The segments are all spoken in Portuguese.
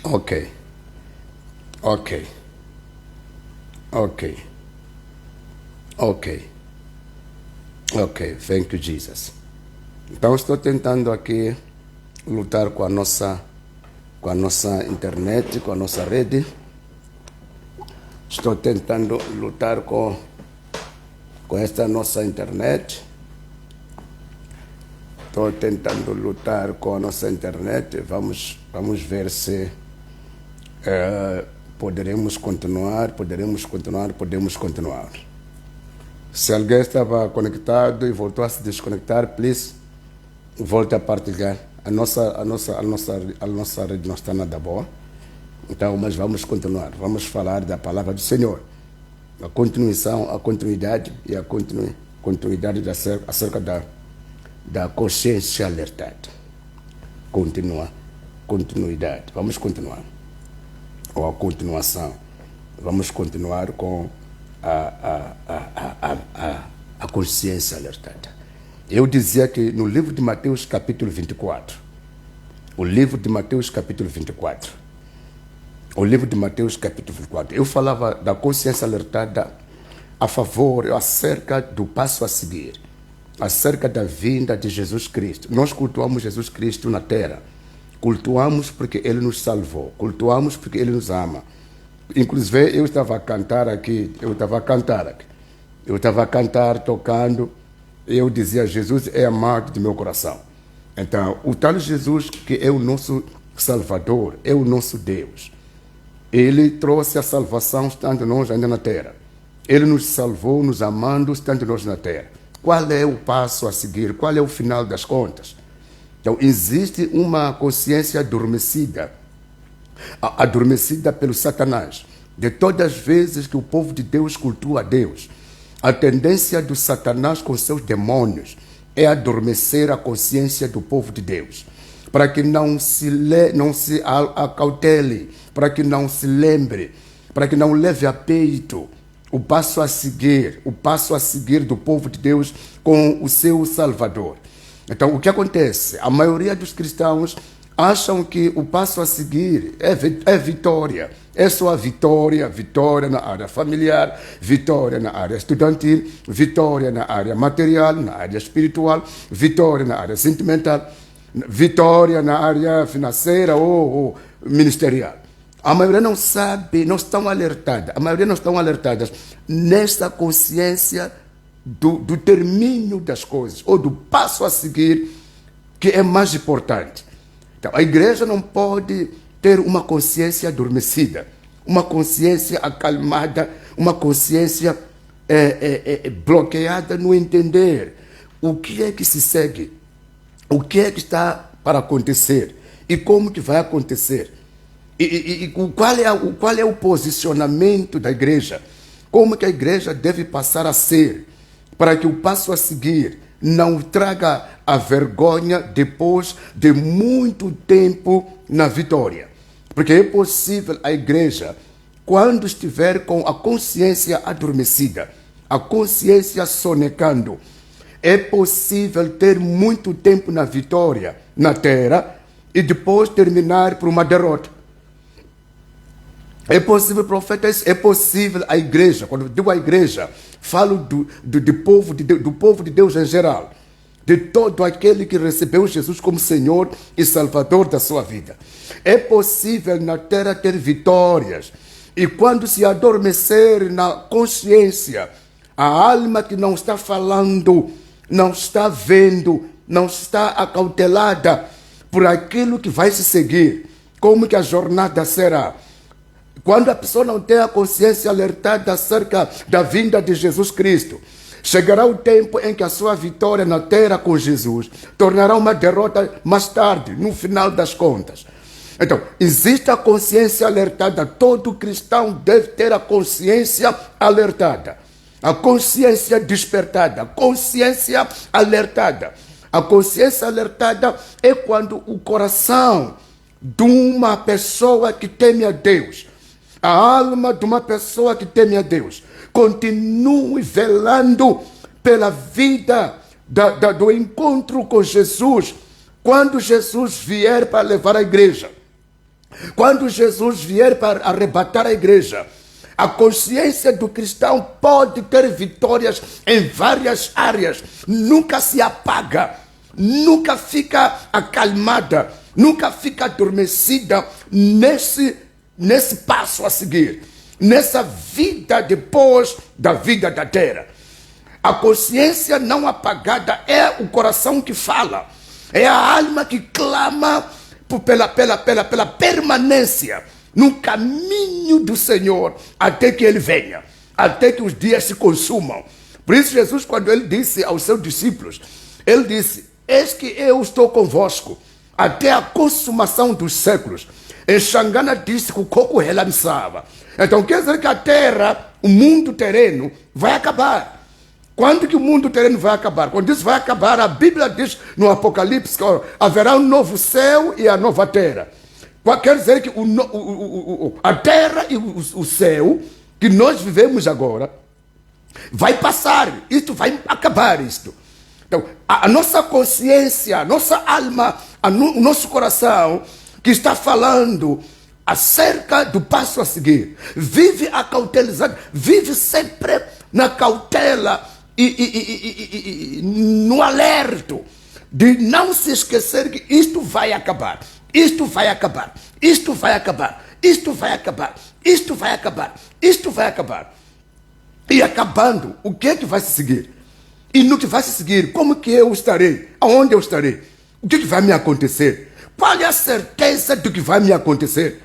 Ok, ok, ok, ok, ok, thank you, Jesus. Então estou tentando aqui lutar com a nossa internet, com a nossa rede. Estou tentando lutar com esta nossa internet. Estou tentando lutar com a nossa internet. Vamos ver se podemos continuar. Se alguém estava conectado e voltou a se desconectar, please, volte a partilhar. A nossa rede não está nada boa. Então, mas vamos continuar. Vamos falar da palavra do Senhor. A continuidade e a continuidade acerca da consciência alertada. Continuidade. Vamos continuar. Ou a continuação. Vamos continuar com a consciência alertada. Eu dizia que no livro de Mateus, capítulo 24, eu falava da consciência alertada a favor, acerca do passo a seguir, acerca da vinda de Jesus Cristo. Nós cultuamos Jesus Cristo na terra. Cultuamos porque Ele nos salvou. Cultuamos porque Ele nos ama. Inclusive, eu estava a cantar, tocando. Eu dizia, Jesus é amado de meu coração. Então, o tal Jesus que é o nosso Salvador, é o nosso Deus. Ele trouxe a salvação estando nós ainda na terra. Ele nos salvou, nos amando, estando nós na terra. Qual é o passo a seguir? Qual é o final das contas? Então, existe uma consciência adormecida pelo Satanás. De todas as vezes que o povo de Deus cultua a Deus, a tendência do Satanás com seus demônios é adormecer a consciência do povo de Deus, para que não se acautele, para que não se lembre, para que não leve a peito o passo a seguir do povo de Deus com o seu Salvador. Então, o que acontece? A maioria dos cristãos acham que o passo a seguir é vitória. É só a vitória na área familiar, vitória na área estudantil, vitória na área material, na área espiritual, vitória na área sentimental, vitória na área financeira ou ministerial. A maioria não sabe, não estão alertadas nesta consciência do termínio das coisas, ou do passo a seguir, que é mais importante. Então, a igreja não pode ter uma consciência adormecida, uma consciência acalmada, uma consciência bloqueada no entender o que é que se segue, o que é que está para acontecer e como que vai acontecer. E qual é o posicionamento da igreja, como que a igreja deve passar a ser, para que o passo a seguir não traga a vergonha depois de muito tempo na vitória. Porque é possível a igreja, quando estiver com a consciência adormecida, a consciência sonegando, é possível ter muito tempo na vitória na terra e depois terminar por uma derrota. É possível, profetas, é possível a igreja, quando eu digo a igreja, falo do povo de Deus em geral, de todo aquele que recebeu Jesus como Senhor e Salvador da sua vida. É possível na terra ter vitórias, e quando se adormecer na consciência, a alma que não está falando, não está vendo, não está acautelada por aquilo que vai se seguir, como que a jornada será. Quando a pessoa não tem a consciência alertada acerca da vinda de Jesus Cristo, chegará o tempo em que a sua vitória na terra com Jesus tornará uma derrota mais tarde, no final das contas. Então, existe a consciência alertada. Todo cristão deve ter a consciência alertada, a consciência despertada, a consciência alertada. A consciência alertada é quando o coração de uma pessoa que teme a Deus, a alma de uma pessoa que teme a Deus, continue velando pela vida do encontro com Jesus, quando Jesus vier para levar a igreja. Quando Jesus vier para arrebatar a igreja, a consciência do cristão pode ter vitórias em várias áreas, nunca se apaga, nunca fica acalmada, nunca fica adormecida nesse passo a seguir, nessa vida depois da vida da terra. A consciência não apagada é o coração que fala, é a alma que clama pela permanência no caminho do Senhor até que Ele venha, até que os dias se consumam. Por isso Jesus, quando Ele disse aos seus discípulos, Ele disse: eis que eu estou convosco até a consumação dos séculos. Em Xangana disse que o coco relançava. Então quer dizer que a terra, o mundo terreno, vai acabar. Quando que o mundo terreno vai acabar? Quando isso vai acabar, a Bíblia diz no Apocalipse que haverá um novo céu e a nova terra. Quer dizer que a terra e o céu que nós vivemos agora vai passar. Isto vai acabar isto. Então, a nossa consciência, a nossa alma, o nosso coração que está falando acerca do passo a seguir, vive acautelizado, vive sempre na cautela e no alerto de não se esquecer que isto vai acabar, isto vai acabar, isto vai acabar, isto vai acabar, isto vai acabar, isto vai acabar. E acabando, o que é que vai se seguir? E no que vai se seguir, como que eu estarei? Aonde eu estarei? O que é que vai me acontecer? Qual é a certeza do que vai me acontecer?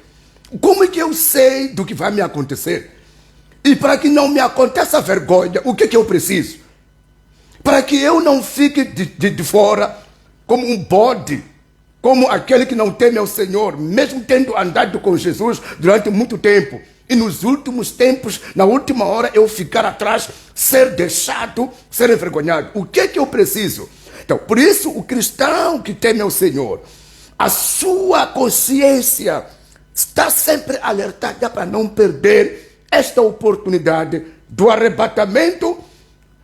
Como é que eu sei do que vai me acontecer? E para que não me aconteça vergonha, o que é que eu preciso? Para que eu não fique de fora como um bode, como aquele que não teme ao Senhor, mesmo tendo andado com Jesus durante muito tempo. E nos últimos tempos, na última hora, eu ficar atrás, ser deixado, ser envergonhado. O que é que eu preciso? Então, por isso, o cristão que teme ao Senhor, a sua consciência está sempre alertada para não perder esta oportunidade do arrebatamento,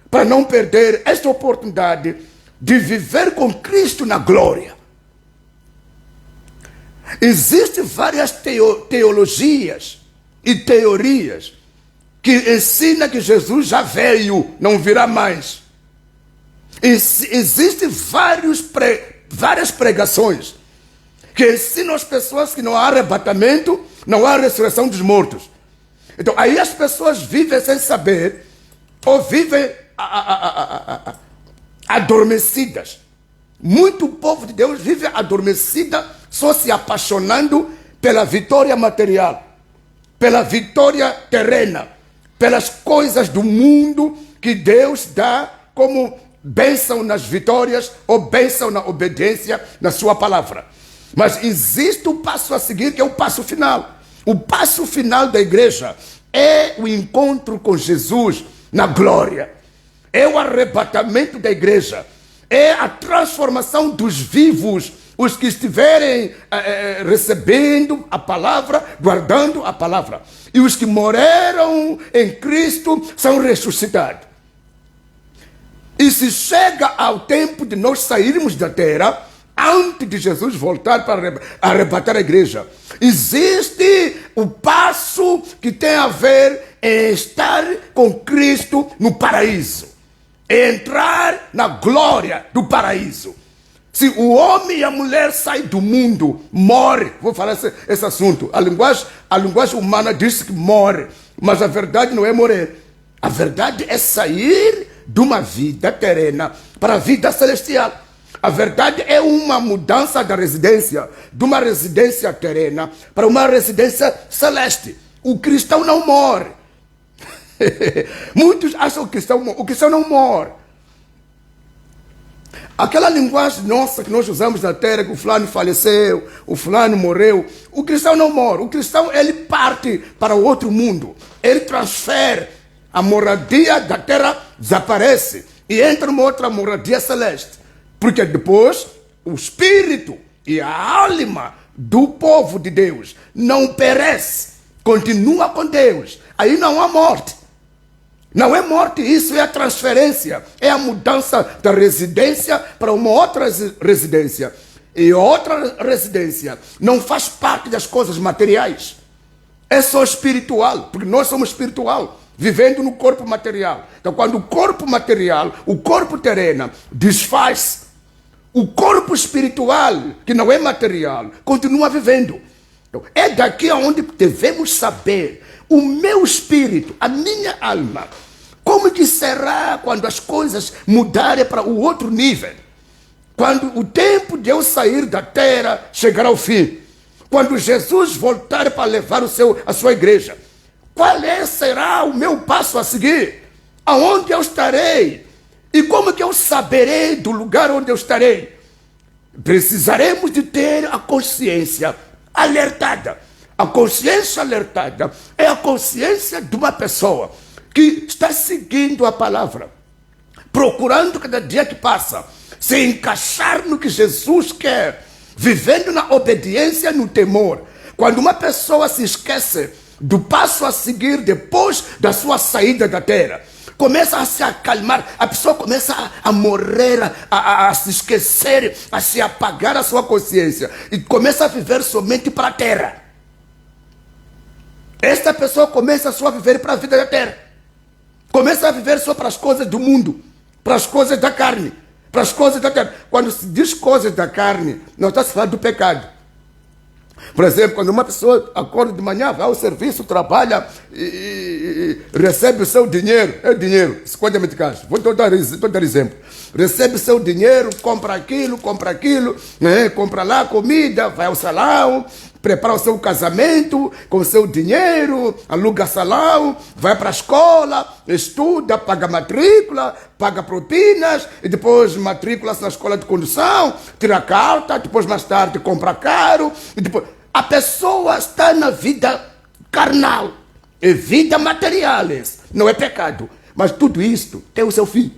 para não perder esta oportunidade de viver com Cristo na glória. Existem várias teologias e teorias que ensinam que Jesus já veio, não virá mais. Existem várias pregações que ensinam as pessoas que não há arrebatamento, não há ressurreição dos mortos. Então, aí as pessoas vivem sem saber, ou vivem adormecidas. Muito povo de Deus vive adormecida, só se apaixonando pela vitória material, pela vitória terrena, pelas coisas do mundo que Deus dá como bênção nas vitórias ou bênção na obediência na sua palavra. Mas existe o passo a seguir, que é o passo final. O passo final da igreja é o encontro com Jesus na glória. É o arrebatamento da igreja. É a transformação dos vivos, os que estiverem recebendo a palavra, guardando a palavra. E os que morreram em Cristo são ressuscitados. E se chega ao tempo de nós sairmos da terra, antes de Jesus voltar para arrebatar a igreja, existe o passo que tem a ver em estar com Cristo no paraíso, entrar na glória do paraíso. Se o homem e a mulher saem do mundo, morre. Vou falar esse assunto. A linguagem humana diz que morre, mas a verdade não é morrer. A verdade é sair de uma vida terrena para a vida celestial. A verdade é uma mudança da residência, de uma residência terrena para uma residência celeste. O cristão não morre. Muitos acham que o cristão não morre. Aquela linguagem nossa que nós usamos na terra, que o fulano faleceu, o fulano morreu. O cristão não morre. O cristão, ele parte para o outro mundo. Ele transfere. A moradia da terra desaparece e entra numa outra moradia celeste. Porque depois o espírito e a alma do povo de Deus não perece, continua com Deus. Aí não há morte. Não é morte, isso é a transferência, é a mudança da residência para uma outra residência. e outra residência não faz parte das coisas materiais. É só espiritual, porque nós somos espiritual, vivendo no corpo material. Então, quando o corpo material, o corpo terreno, desfaz, o corpo espiritual, que não é material, continua vivendo. Então, é daqui aonde devemos saber o meu espírito, a minha alma, como que será quando as coisas mudarem para o outro nível? Quando o tempo de eu sair da terra chegar ao fim. Quando Jesus voltar para levar a sua igreja. Qual será o meu passo a seguir? Aonde eu estarei? E como que eu saberei do lugar onde eu estarei? Precisaremos de ter a consciência alertada. A consciência alertada é a consciência de uma pessoa que está seguindo a palavra, procurando cada dia que passa se encaixar no que Jesus quer, vivendo na obediência, no temor. Quando uma pessoa se esquece do passo a seguir depois da sua saída da terra, começa a se acalmar, a pessoa começa a morrer, a se esquecer, a se apagar a sua consciência e começa a viver somente para a terra. Esta pessoa começa só a viver para a vida da terra, começa a viver só para as coisas do mundo, para as coisas da carne, para as coisas da terra. Quando se diz coisas da carne, não está se falando do pecado. Por exemplo, quando uma pessoa acorda de manhã, vai ao serviço, trabalha e recebe o seu dinheiro, é dinheiro, 50 meticais, vou dar exemplo. Recebe o seu dinheiro, compra aquilo, né? Compra lá comida, vai ao salão, prepara o seu casamento com o seu dinheiro, aluga salão, vai para a escola, estuda, paga matrícula, paga propinas, e depois matrícula-se na escola de condução, tira carta, depois mais tarde compra carro, e depois... A pessoa está na vida carnal, é vida material, não é pecado, mas tudo isso tem o seu fim.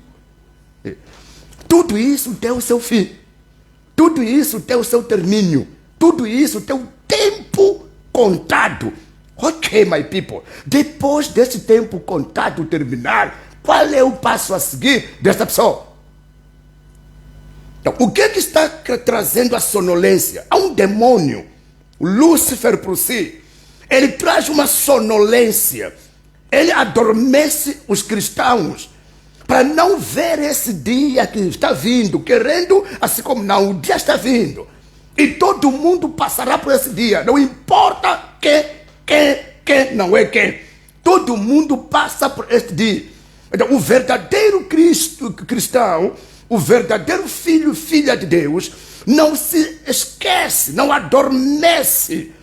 Tudo isso tem o seu fim. Tudo isso tem o seu termínio. Tudo isso tem um tempo contado. Ok, my people. Depois desse tempo contado terminar, qual é o passo a seguir dessa pessoa? Então, o que está trazendo a sonolência? Há um demônio, o Lúcifer por si. Ele traz uma sonolência. Ele adormece os cristãos para não ver esse dia que está vindo, querendo, assim como não, o dia está vindo. E todo mundo passará por esse dia, não importa quem não é quem. Todo mundo passa por este dia. Então, o verdadeiro cristão, o verdadeiro filha de Deus, não se esquece, não adormece,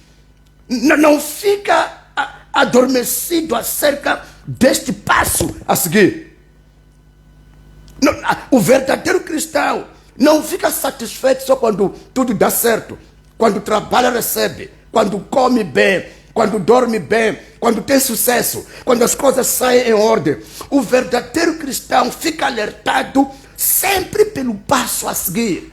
não fica adormecido acerca deste passo a seguir. O verdadeiro cristão não fica satisfeito só quando tudo dá certo, quando trabalha, recebe, quando come bem, quando dorme bem, quando tem sucesso, quando as coisas saem em ordem. O verdadeiro cristão fica alertado sempre pelo passo a seguir.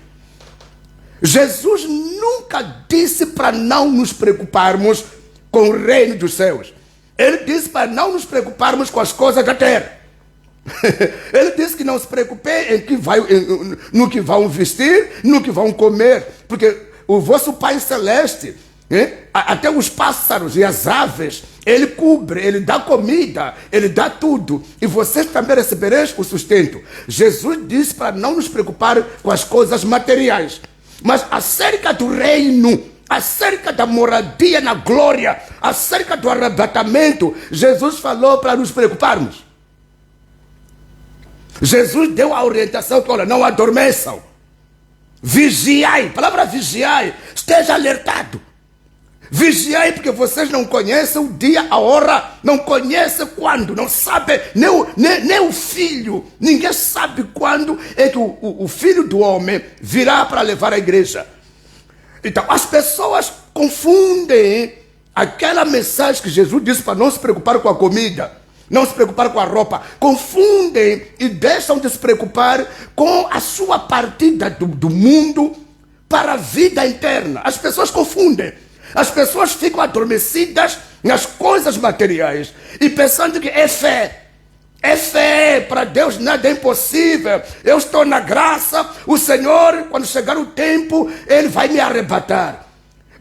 Jesus nunca disse para não nos preocuparmos com o reino dos céus. Ele disse para não nos preocuparmos com as coisas da terra. Ele disse que não se preocupem no que vão vestir, no que vão comer, porque o vosso Pai Celeste, até os pássaros e as aves, Ele cobre, Ele dá comida, Ele dá tudo, e vocês também recebereis o sustento. Jesus disse para não nos preocupar com as coisas materiais, mas acerca do reino, acerca da moradia na glória, acerca do arrebatamento, Jesus falou para nos preocuparmos. Jesus deu a orientação que, olha, não adormeçam. Vigiai, palavra vigiai, esteja alertado. Vigiai, porque vocês não conhecem o dia, a hora, não conhecem quando, não sabem, nem o filho, ninguém sabe quando é que o filho do homem virá para levar a igreja. Então, as pessoas confundem aquela mensagem que Jesus disse para não se preocupar com a comida, não se preocupar com a roupa, confundem e deixam de se preocupar com a sua partida do mundo para a vida interna. As pessoas confundem. As pessoas ficam adormecidas nas coisas materiais e pensando que é fé. É fé, para Deus nada é impossível. Eu estou na graça, o Senhor, quando chegar o tempo, Ele vai me arrebatar.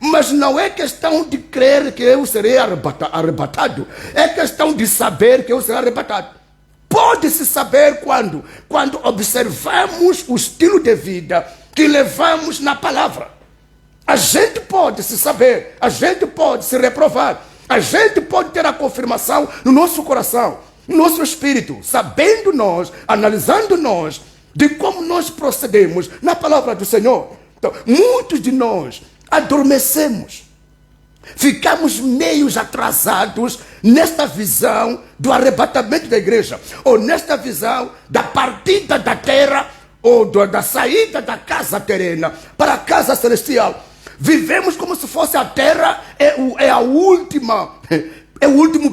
Mas não é questão de crer que eu serei arrebatado, é questão de saber que eu serei arrebatado. Pode-se saber quando? Quando observamos o estilo de vida que levamos na palavra. A gente pode se saber, a gente pode se reprovar, a gente pode ter a confirmação no nosso coração, no nosso espírito, sabendo nós, analisando nós, de como nós procedemos na palavra do Senhor. Então, muitos de nós adormecemos, ficamos meios atrasados nesta visão do arrebatamento da igreja, ou nesta visão da partida da terra, ou da saída da casa terrena para a casa celestial. Vivemos como se fosse a terra, é o último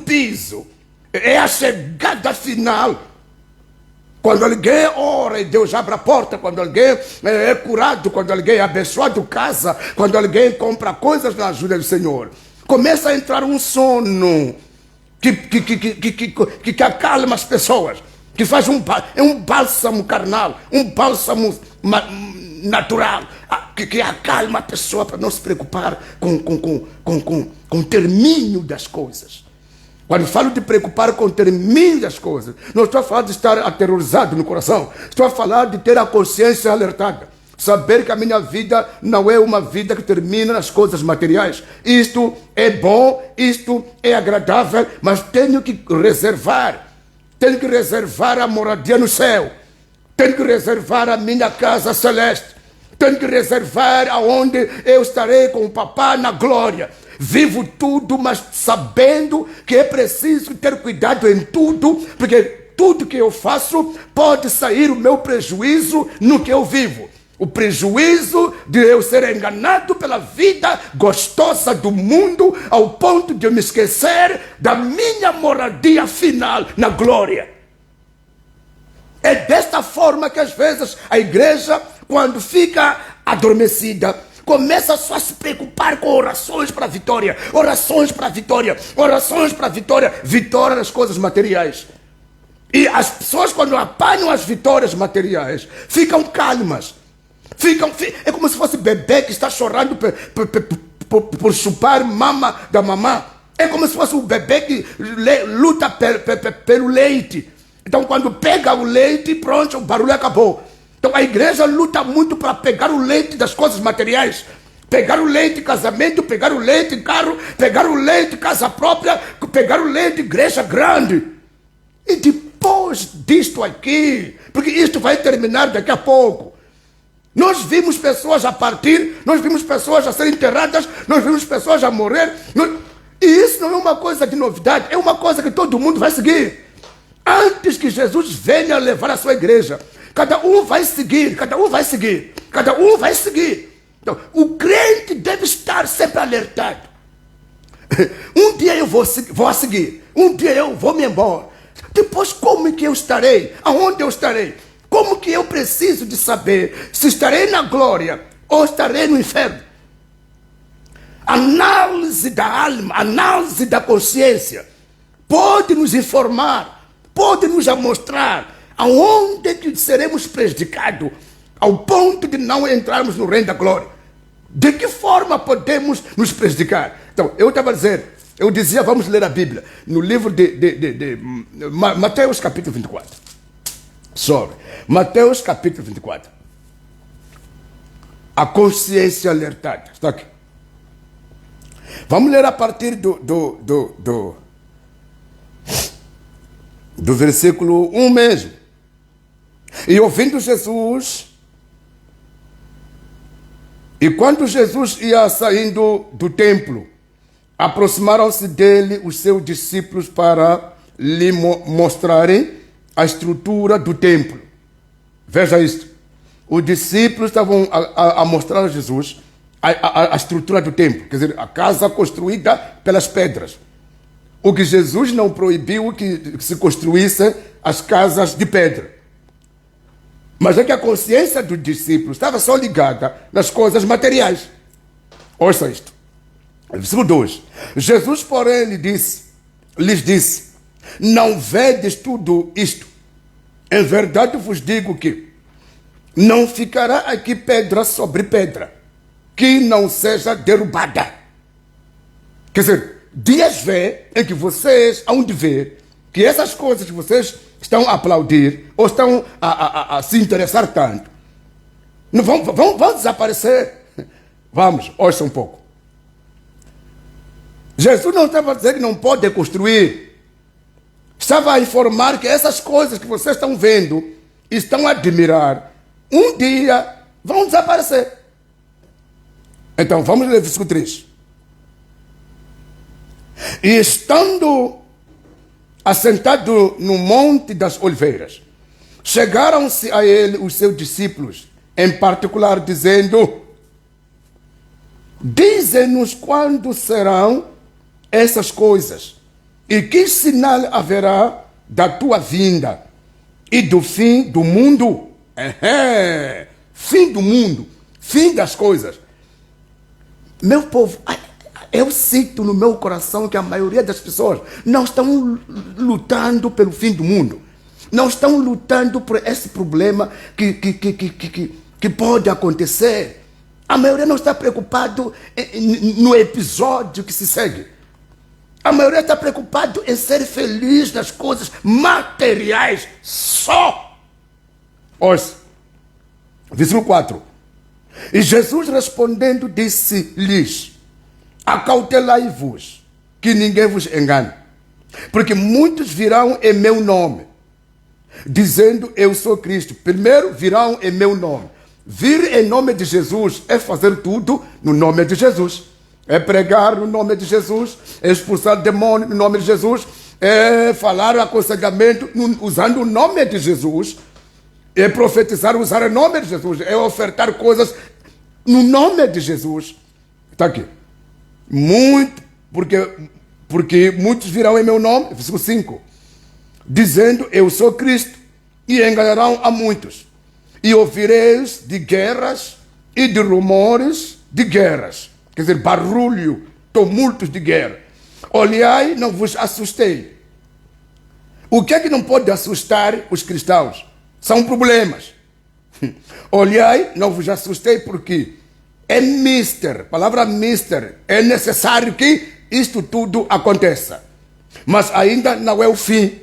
piso, é a chegada final. Quando alguém ora e Deus abre a porta, quando alguém é curado, quando alguém é abençoado casa, quando alguém compra coisas na ajuda do Senhor, começa a entrar um sono que acalma as pessoas, que faz um bálsamo carnal, um bálsamo natural, que acalma a pessoa para não se preocupar com o termínio das coisas. Quando falo de preocupar com o termínio das coisas, não estou a falar de estar aterrorizado no coração. Estou a falar de ter a consciência alertada. Saber que a minha vida não é uma vida que termina nas coisas materiais. Isto é bom, isto é agradável, mas tenho que reservar. Tenho que reservar a moradia no céu. Tenho que reservar a minha casa celeste. Tenho que reservar aonde eu estarei com o Papá na glória. Vivo tudo, mas sabendo que é preciso ter cuidado em tudo, porque tudo que eu faço pode sair o meu prejuízo no que eu vivo. O prejuízo de eu ser enganado pela vida gostosa do mundo, ao ponto de eu me esquecer da minha moradia final na glória. É desta forma que às vezes a igreja, quando fica adormecida, começa só a se preocupar com orações para a vitória, orações para a vitória, orações para a vitória, vitória nas coisas materiais. E as pessoas, quando apanham as vitórias materiais, ficam calmas. É como se fosse bebê que está chorando por chupar mama da mamã. É como se fosse um bebê que luta pelo leite. Então, quando pega o leite, pronto, o barulho acabou. Então a igreja luta muito para pegar o leite das coisas materiais. Pegar o leite casamento, pegar o leite carro, pegar o leite casa própria, pegar o leite igreja grande. E depois disto aqui, porque isto vai terminar daqui a pouco. Nós vimos pessoas a partir, nós vimos pessoas a serem enterradas, nós vimos pessoas a morrer. E isso não é uma coisa de novidade, é uma coisa que todo mundo vai seguir. Antes que Jesus venha levar a sua igreja, cada um vai seguir, cada um vai seguir, cada um vai seguir. Então, o crente deve estar sempre alertado. Um dia eu vou a seguir, um dia eu vou me embora. Depois, como é que eu estarei? Aonde eu estarei? Como que eu preciso de saber se estarei na glória ou estarei no inferno? Análise da alma, análise da consciência pode nos informar, pode nos mostrar aonde que seremos prejudicados ao ponto de não entrarmos no reino da glória. De que forma podemos nos prejudicar? Então, eu dizia, vamos ler a Bíblia, no livro de Mateus capítulo 24. Mateus capítulo 24. A consciência alertada. Está aqui. Vamos ler a partir do versículo 1 mesmo. E ouvindo Jesus, e quando Jesus ia saindo do templo, aproximaram-se dele os seus discípulos para lhe mostrarem a estrutura do templo. Veja isto. Os discípulos estavam a mostrar a Jesus a estrutura do templo, quer dizer, a casa construída pelas pedras. O que Jesus não proibiu que se construíssem as casas de pedra. Mas é que a consciência dos discípulos estava só ligada nas coisas materiais. Ouça isto. Versículo 2. Jesus, porém, lhes disse: Não vedes tudo isto? Em verdade vos digo que não ficará aqui pedra sobre pedra que não seja derrubada. Quer dizer, dias vêm em que vocês hão de ver que essas coisas que vocês estão a aplaudir ou estão a se interessar tanto, não vão desaparecer. Vamos, ouça um pouco. Jesus não estava a dizer que não pode construir. Estava a informar que essas coisas que vocês estão vendo e estão a admirar, um dia vão desaparecer. Então, vamos ler o versículo 3. E estando assentado no Monte das Oliveiras, chegaram-se a ele os seus discípulos, em particular, dizendo: dize-nos quando serão essas coisas, e que sinal haverá da tua vinda e do fim do mundo? Fim do mundo, fim das coisas. Meu povo, eu sinto no meu coração que a maioria das pessoas não estão lutando pelo fim do mundo. Não estão lutando por esse problema que pode acontecer. A maioria não está preocupado no episódio que se segue. A maioria está preocupado em ser feliz nas coisas materiais só. Ouça, versículo 4. E Jesus respondendo disse-lhes: acautelai-vos, que ninguém vos engane, porque muitos virão em meu nome, dizendo eu sou Cristo. Primeiro virão em meu nome. Vir em nome de Jesus é fazer tudo no nome de Jesus. É pregar no nome de Jesus, é expulsar demônio no nome de Jesus, é falar aconselhamento usando o nome de Jesus, é profetizar usar o nome de Jesus, é ofertar coisas no nome de Jesus. Está aqui. Porque muitos virão em meu nome, versículo 5, dizendo eu sou Cristo, e enganarão a muitos. E ouvireis de guerras e de rumores de guerras. Quer dizer, barulho, tumultos de guerra. Olhai, não vos assustei. O que é que não pode assustar os cristãos? São problemas. Olhai, não vos assustei, porque é mister, palavra mister, é necessário que isto tudo aconteça. Mas ainda não é o fim.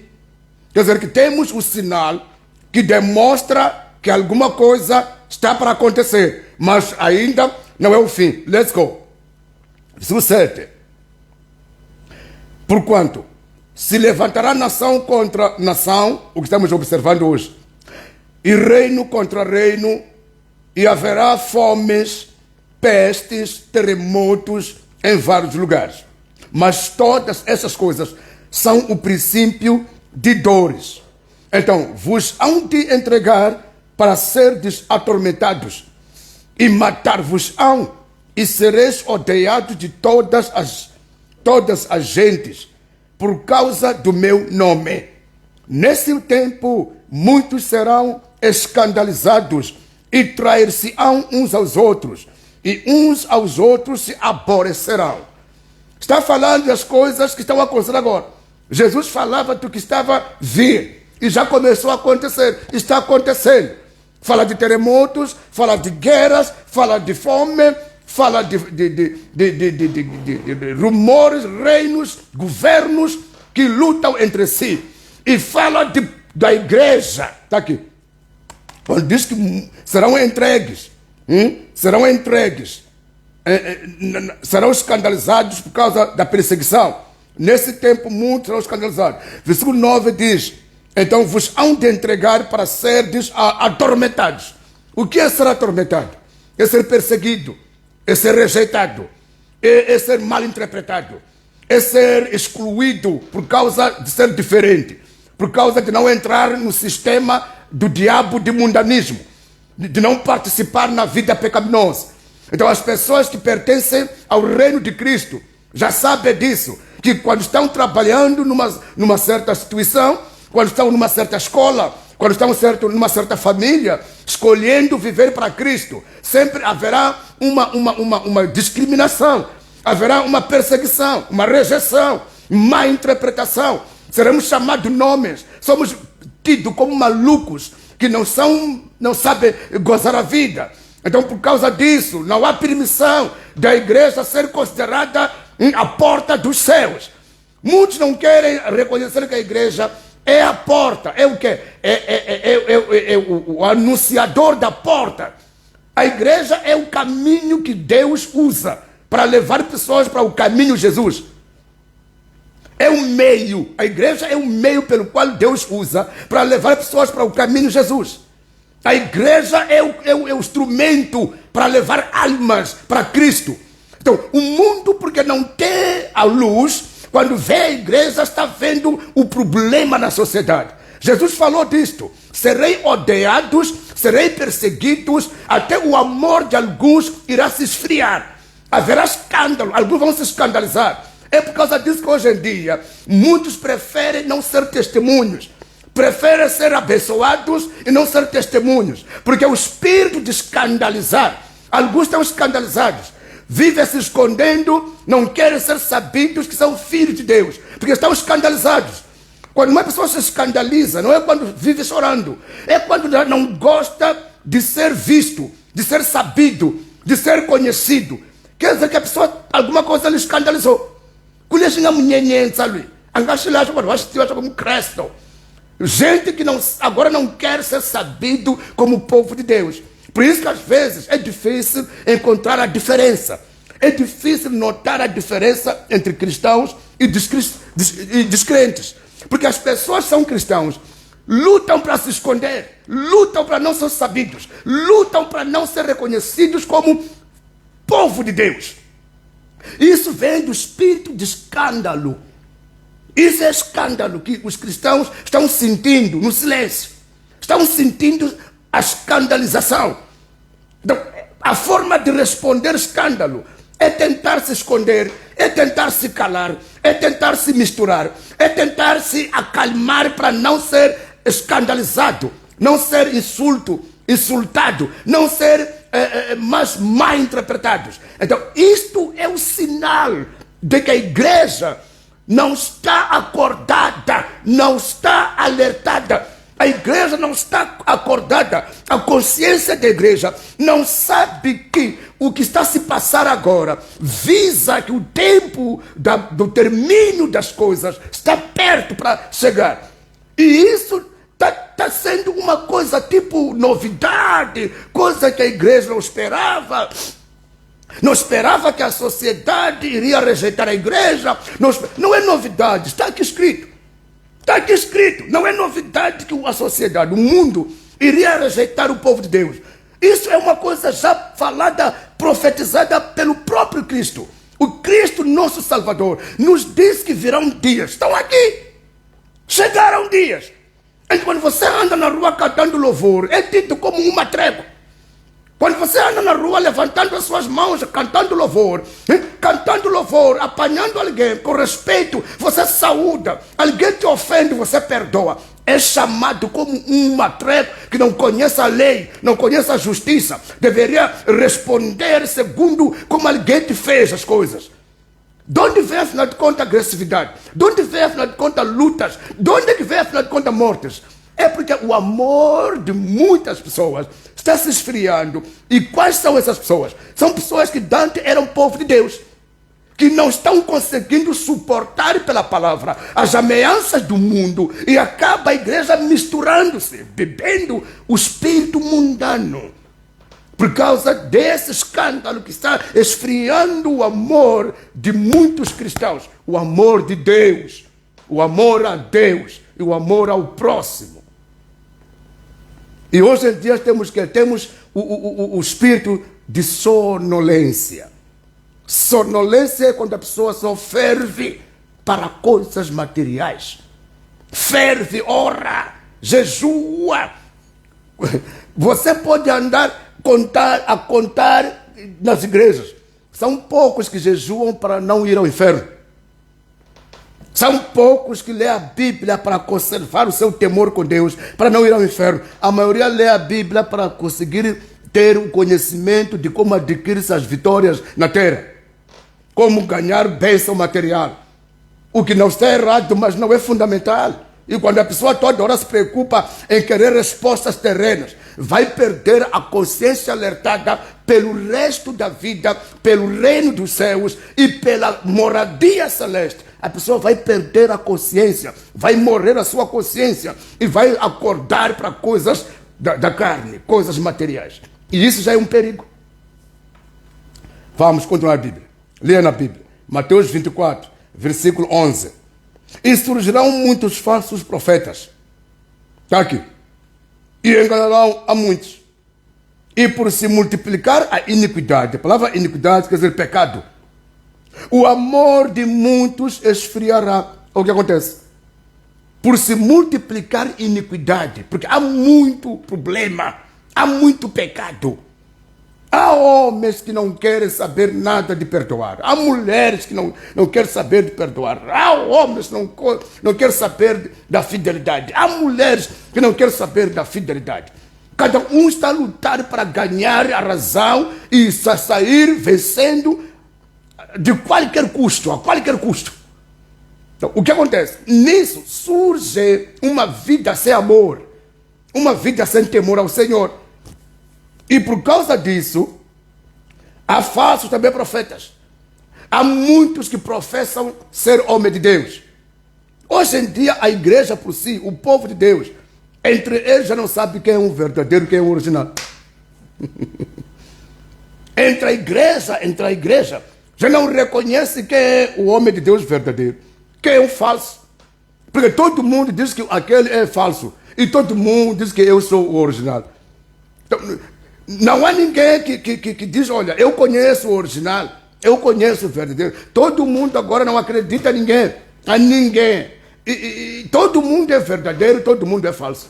Quer dizer que temos o sinal que demonstra que alguma coisa está para acontecer, mas ainda não é o fim. Let's go. Versículo 7. Porquanto se levantará nação contra nação, o que estamos observando hoje, e reino contra reino, e haverá fomes, pestes, terremotos em vários lugares. Mas todas essas coisas são o princípio de dores. Então, vos hão de entregar para serdes atormentados, e matar-vos-ão, e sereis odiados de todas as gentes, por causa do meu nome. Nesse tempo, muitos serão escandalizados, e trair-se-ão uns aos outros, e uns aos outros se aborrecerão. Está falando das coisas que estão acontecendo agora. Jesus falava do que estava a vir, e já começou a acontecer, está acontecendo. Fala de terremotos, fala de guerras, fala de fome, fala de rumores, reinos, governos que lutam entre si. E fala da igreja. Está aqui. Quando diz que serão entregues, serão escandalizados por causa da perseguição. Nesse tempo, muitos serão escandalizados. Versículo 9 diz: então vos hão de entregar para serdes atormentados. O que é ser atormentado? É ser perseguido, é ser rejeitado, é ser mal interpretado, é ser excluído por causa de ser diferente, por causa de não entrar no sistema do diabo de mundanismo, de não participar na vida pecaminosa. Então as pessoas que pertencem ao reino de Cristo já sabem disso, que quando estão trabalhando numa certa instituição, quando estão numa certa escola, quando estão numa certa família, escolhendo viver para Cristo, sempre haverá uma discriminação, haverá uma perseguição, uma rejeição, má interpretação. seremos chamados nomes, somos tidos como malucos, que não sabem gozar a vida. Então, por causa disso, não há permissão da igreja ser considerada a porta dos céus. Muitos não querem reconhecer que a igreja é a porta. É o quê? É o anunciador da porta. A igreja é o caminho que Deus usa para levar pessoas para o caminho de Jesus. É um meio. A igreja é um meio pelo qual Deus usa para levar pessoas para o caminho de Jesus. A igreja é o instrumento para levar almas para Cristo. Então, o mundo, porque não tem a luz, quando vê a igreja, está vendo o problema na sociedade. Jesus falou disto: serei odiados, serei perseguidos, até o amor de alguns irá se esfriar. Haverá escândalo, alguns vão se escandalizar. É por causa disso que hoje em dia muitos preferem não ser testemunhos, preferem ser abençoados e não ser testemunhos, porque o espírito de escandalizar, alguns estão escandalizados, vivem se escondendo, não querem ser sabidos que são filhos de Deus, porque estão escandalizados. Quando uma pessoa se escandaliza, não é quando vive chorando, é quando não gosta de ser visto, de ser sabido, de ser conhecido. Quer dizer que a pessoa, alguma coisa lhe escandalizou. Gente que agora não quer ser sabido como o povo de Deus. Por isso que às vezes é difícil encontrar a diferença. É difícil notar a diferença entre cristãos e descrentes. Porque as pessoas são cristãos, lutam para se esconder, lutam para não ser sabidos, lutam para não ser reconhecidos como povo de Deus. Isso vem do espírito de escândalo. Isso é escândalo que os cristãos estão sentindo no silêncio. Estão sentindo a escandalização. Então, a forma de responder escândalo é tentar se esconder, é tentar se calar, é tentar se misturar, é tentar se acalmar para não ser escandalizado, não ser insultado, não ser mais mal interpretados. Então, isto é o sinal de que a igreja não está acordada, não está alertada. A igreja não está acordada. A consciência da igreja não sabe que o que está se passar agora visa que o tempo do termínio das coisas está perto para chegar. E isso está sendo uma coisa tipo novidade, coisa que a igreja não esperava. Não esperava que a sociedade iria rejeitar a igreja. Não é novidade, está aqui escrito. Está aqui escrito, não é novidade que a sociedade, o mundo, iria rejeitar o povo de Deus. Isso é uma coisa já falada, profetizada pelo próprio Cristo. O Cristo, nosso Salvador, nos diz que virão dias. Estão aqui. Chegaram dias. E quando você anda na rua cantando louvor, é dito como uma trégua. Quando você anda na rua levantando as suas mãos, cantando louvor, apanhando alguém com respeito, você saúda. Alguém te ofende, você perdoa. É chamado como uma trégua que não conhece a lei, não conhece a justiça. Deveria responder segundo como alguém te fez as coisas. De onde vem, afinal de contas, agressividade? De onde vem, afinal de contas, lutas? De onde é que vem, afinal de contas, mortes? É porque o amor de muitas pessoas está se esfriando. E quais são essas pessoas? São pessoas que antes eram povo de Deus, que não estão conseguindo suportar pela palavra as ameaças do mundo, e acaba a igreja misturando-se, bebendo o espírito mundano, por causa desse escândalo que está esfriando o amor de muitos cristãos, o amor de Deus, o amor a Deus e o amor ao próximo. E hoje em dia temos o espírito de sonolência. Sonolência é quando a pessoa só ferve para coisas materiais. Ferve, ora, jejua. Você pode andar a contar nas igrejas. São poucos que jejuam para não ir ao inferno. São poucos que lê a Bíblia para conservar o seu temor com Deus, para não ir ao inferno. A maioria lê a Bíblia para conseguir ter o conhecimento de como adquirir as vitórias na terra, como ganhar bênção material. O que não está errado, mas não é fundamental. E quando a pessoa toda hora se preocupa em querer respostas terrenas, vai perder a consciência alertada pelo resto da vida, pelo reino dos céus e pela moradia celeste. A pessoa vai perder a consciência, vai morrer a sua consciência e vai acordar para coisas da carne, coisas materiais. E isso já é um perigo. Vamos continuar a Bíblia. Leia na Bíblia. Mateus 24, versículo 11. E surgirão muitos falsos profetas. Está aqui. E enganarão a muitos. E por se multiplicar a iniquidade, a palavra iniquidade quer dizer pecado, o amor de muitos esfriará. O que acontece? Por se multiplicar iniquidade, porque há muito problema, há muito pecado. Há homens que não querem saber nada de perdoar. Há mulheres que não querem saber de perdoar. Há homens que não querem saber da fidelidade. Há mulheres que não querem saber da fidelidade. Cada um está a lutar para ganhar a razão e sair vencendo de qualquer custo, a qualquer custo. Então, o que acontece? Nisso surge uma vida sem amor, uma vida sem temor ao Senhor. E por causa disso, há falsos também profetas. Há muitos que professam ser homem de Deus. Hoje em dia, a igreja por si, o povo de Deus, entre eles já não sabe quem é um verdadeiro, quem é um original. Entre a igreja, já não reconhece quem é o homem de Deus verdadeiro, quem é o falso. Porque todo mundo diz que aquele é falso. E todo mundo diz que eu sou o original. Então, não há ninguém que diz, olha, eu conheço o original, eu conheço o verdadeiro. Todo mundo agora não acredita em ninguém, a ninguém. E todo mundo é verdadeiro, todo mundo é falso.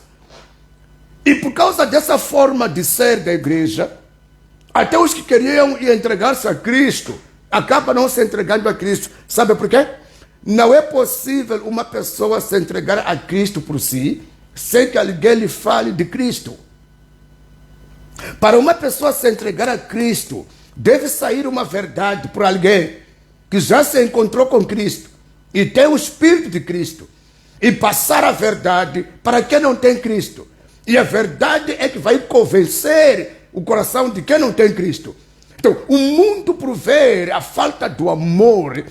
E por causa dessa forma de ser da igreja, até os que queriam entregar-se a Cristo, acabam não se entregando a Cristo. Sabe por quê? Não é possível uma pessoa se entregar a Cristo por si, sem que alguém lhe fale de Cristo. Para uma pessoa se entregar a Cristo, deve sair uma verdade por alguém que já se encontrou com Cristo e tem o Espírito de Cristo, e passar a verdade para quem não tem Cristo. E a verdade é que vai convencer o coração de quem não tem Cristo. Então, o mundo, por ver a falta do amor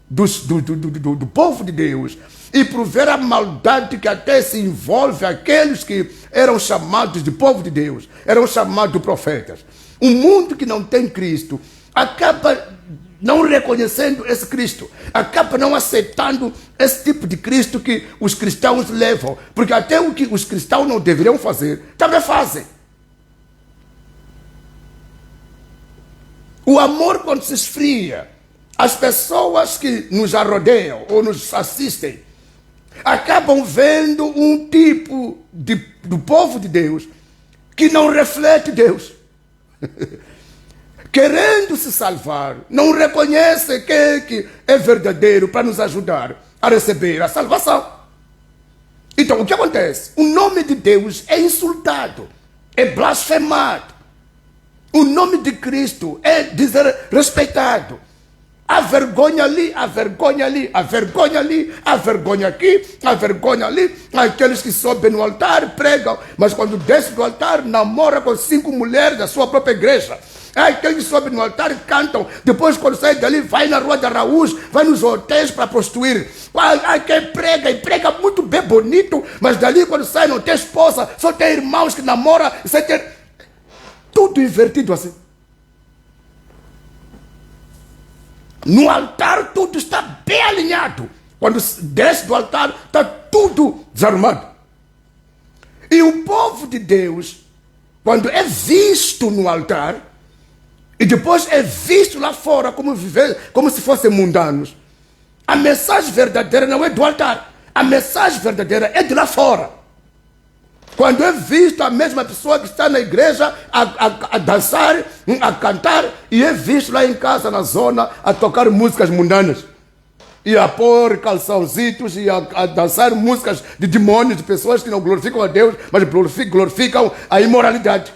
do povo de Deus, e por ver a maldade que até se envolve aqueles que eram chamados de povo de Deus, eram chamados de profetas. Um mundo que não tem Cristo acaba não reconhecendo esse Cristo, acaba não aceitando esse tipo de Cristo que os cristãos levam, porque até o que os cristãos não deveriam fazer, também fazem. O amor, quando se esfria, as pessoas que nos rodeiam ou nos assistem acabam vendo um tipo do povo de Deus que não reflete Deus. Querendo se salvar, não reconhece que é verdadeiro para nos ajudar a receber a salvação. Então, o que acontece? O nome de Deus é insultado, é blasfemado. O nome de Cristo é desrespeitado. Há vergonha ali, há vergonha ali, há vergonha ali, há vergonha aqui, há vergonha ali. Aqueles que sobem no altar pregam, mas quando desce do altar, namora com 5 mulheres da sua própria igreja. Aqueles que sobem no altar cantam, depois quando sai dali, vai na Rua da Araújo, vai nos hotéis para prostituir. Quem prega, e prega muito bem, bonito, mas dali quando sai não tem esposa, só tem irmãos que namoram, tudo invertido assim. No altar tudo está bem alinhado. Quando desce do altar, está tudo desarmado. E o povo de Deus, quando é visto no altar, e depois é visto lá fora como se fossem mundanos, a mensagem verdadeira não é do altar. A mensagem verdadeira é de lá fora. Quando é visto a mesma pessoa que está na igreja a dançar, a cantar, e é visto lá em casa, na zona, a tocar músicas mundanas, e a pôr calçãozitos, e a dançar músicas de demônios, de pessoas que não glorificam a Deus, mas glorificam a imoralidade.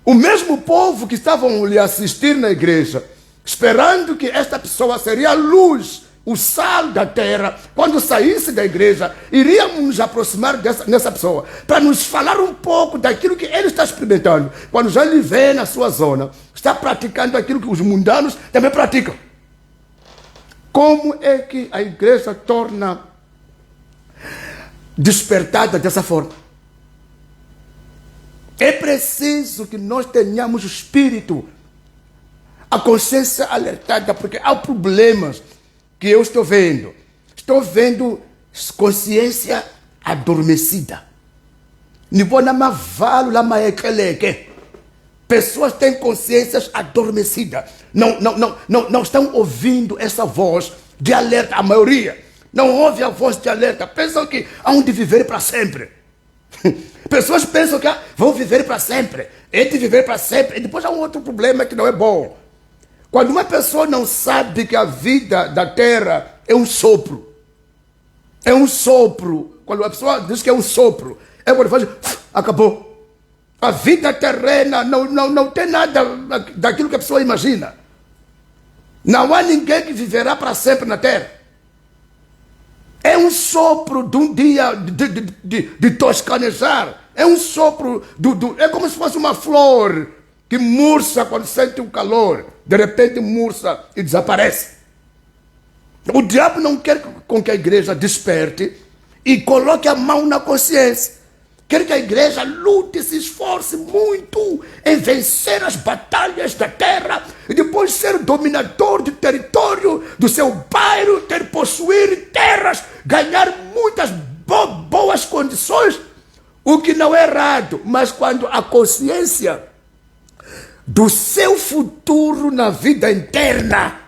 O mesmo povo que estavam lhe assistir na igreja, esperando que esta pessoa seria a luz o sal da terra, quando saísse da igreja, iríamos nos aproximar dessa pessoa, para nos falar um pouco daquilo que ele está experimentando. Quando já lhe vê na sua zona, está praticando aquilo que os mundanos também praticam. Como é que a igreja torna despertada dessa forma? É preciso que nós tenhamos o espírito, a consciência alertada, porque há problemas que eu estou vendo. Estou vendo consciência adormecida. Pessoas têm consciências adormecidas. Não estão ouvindo essa voz de alerta. A maioria não ouve a voz de alerta. Pensam que hão de viver para sempre. Pessoas pensam que vão viver para sempre. É de viver para sempre. E depois há um outro problema que não é bom. Quando uma pessoa não sabe que a vida da terra é um sopro. É um sopro. Quando a pessoa diz que é um sopro, é quando faz, acabou. A vida terrena não tem nada daquilo que a pessoa imagina. Não há ninguém que viverá para sempre na terra. É um sopro de um dia de toscanejar. É um sopro, é como se fosse uma flor que murcha quando sente o calor. De repente murcha e desaparece. O diabo não quer com que a igreja desperte e coloque a mão na consciência. Quer que a igreja lute e se esforce muito em vencer as batalhas da terra e depois ser dominador de território do seu bairro, possuir terras, ganhar muitas boas condições, o que não é errado, mas quando a consciência do seu futuro na vida eterna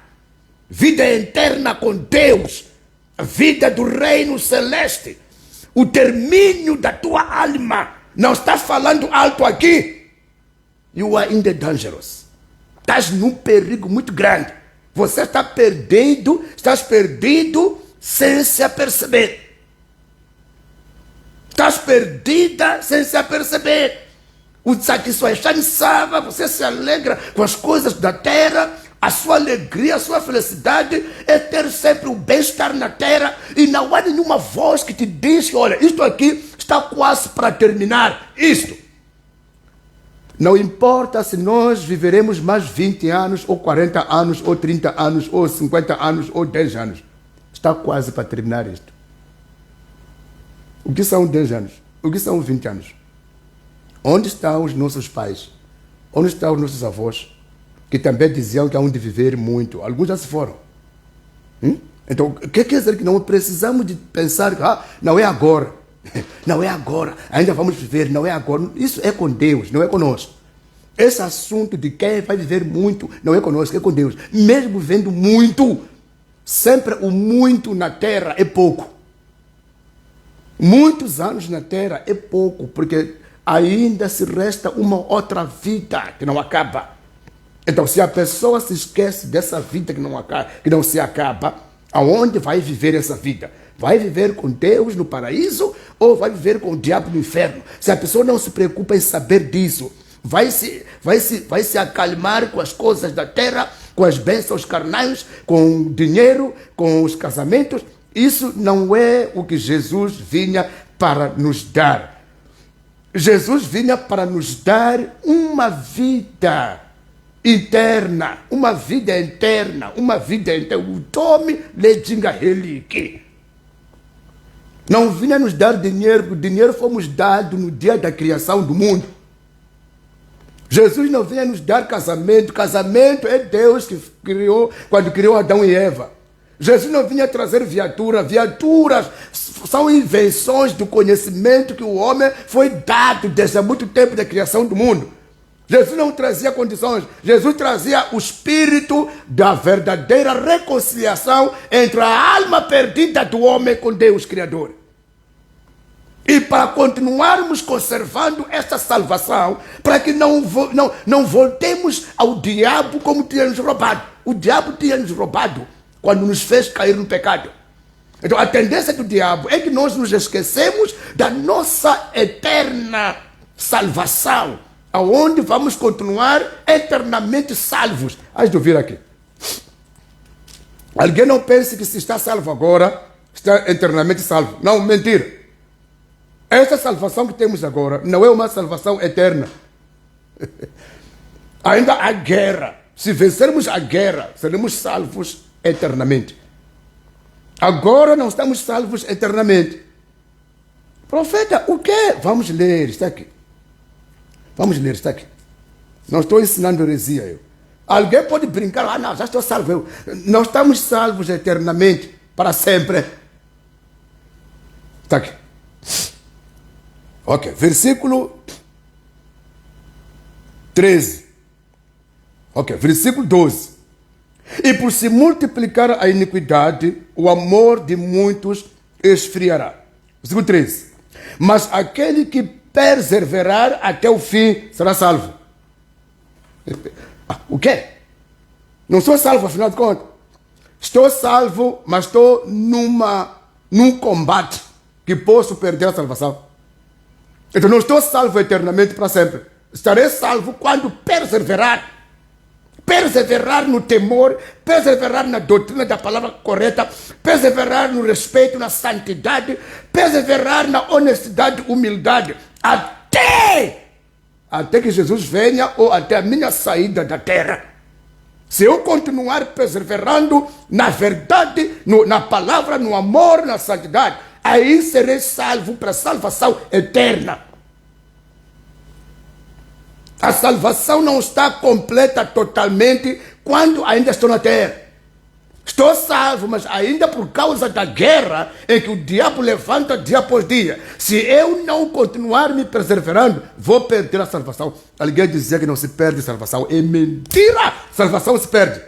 com Deus, a vida do reino celeste, o termínio da tua alma, não está falando alto aqui, you are in the dangerous. Estás num perigo muito grande. Você está perdido, estás perdido sem se aperceber. Estás perdida sem se aperceber. O satisfação, você se alegra com as coisas da terra. A sua alegria, a sua felicidade é ter sempre o bem-estar na terra e não há nenhuma voz que te diz que, olha, isto aqui está quase para terminar. Isto. Não importa se nós viveremos mais 20 anos, ou 40 anos, ou 30 anos, ou 50 anos, ou 10 anos. Está quase para terminar isto. O que são 10 anos? O que são 20 anos? Onde estão os nossos pais? Onde estão os nossos avós? Que também diziam que hão de viver muito. Alguns já se foram. Então, o que quer dizer que não precisamos de pensar que não é agora. Não é agora. Ainda vamos viver, não é agora. Isso é com Deus, não é conosco. Esse assunto de quem vai viver muito não é conosco, é com Deus. Mesmo vivendo muito, sempre o muito na terra é pouco. Muitos anos na terra é pouco, porque ainda se resta uma outra vida que não acaba. Então, se a pessoa se esquece dessa vida que não se acaba, aonde vai viver essa vida? Vai viver com Deus no paraíso ou vai viver com o diabo no inferno? Se a pessoa não se preocupa em saber disso, vai se acalmar com as coisas da terra, com as bênçãos carnais, com o dinheiro, com os casamentos. Isso não é o que Jesus vinha para nos dar. Jesus vinha para nos dar uma vida interna, uma vida eterna, uma vida eterna. O tome ledinga reliki. Não vinha nos dar dinheiro, porque o dinheiro fomos dados no dia da criação do mundo. Jesus não vinha nos dar casamento. Casamento é Deus que criou quando criou Adão e Eva. Jesus não vinha trazer viatura. Viaturas são invenções do conhecimento que o homem foi dado desde há muito tempo da criação do mundo. Jesus não trazia condições. Jesus trazia o espírito da verdadeira reconciliação entre a alma perdida do homem com Deus Criador. E para continuarmos conservando esta salvação, para que não voltemos ao diabo como tinha nos roubado. O diabo tinha nos roubado quando nos fez cair no pecado. Então a tendência do diabo é que nós nos esquecemos da nossa eterna salvação, aonde vamos continuar eternamente salvos. Hás de ouvir aqui. Alguém não pense que se está salvo agora, está eternamente salvo. Não, mentira. Essa salvação que temos agora não é uma salvação eterna. Ainda há guerra. Se vencermos a guerra, seremos salvos eternamente. Agora não estamos salvos eternamente. Profeta, o quê? Vamos ler, está aqui. Vamos ler, está aqui. Não estou ensinando heresia eu. Alguém pode brincar, ah não, já estou salvo eu. Não estamos salvos eternamente, para sempre. Está aqui. Ok, versículo 13. Ok, versículo 12. E por se multiplicar a iniquidade, o amor de muitos esfriará. Versículo 13. Mas aquele que perseverar até o fim será salvo. O quê? Não sou salvo, afinal de contas. Estou salvo, mas estou num combate que posso perder a salvação. Então não estou salvo eternamente para sempre. Estarei salvo quando perseverar. Perseverar no temor, perseverar na doutrina da palavra correta, perseverar no respeito, na santidade, perseverar na honestidade, humildade, até que Jesus venha ou até a minha saída da terra. Se eu continuar perseverando na verdade, na palavra, no amor, na santidade, aí serei salvo para a salvação eterna. A salvação não está completa totalmente quando ainda estou na terra. Estou salvo, mas ainda por causa da guerra em que o diabo levanta dia após dia. Se eu não continuar me perseverando, vou perder a salvação. Alguém dizia que não se perde salvação. É mentira! Salvação se perde.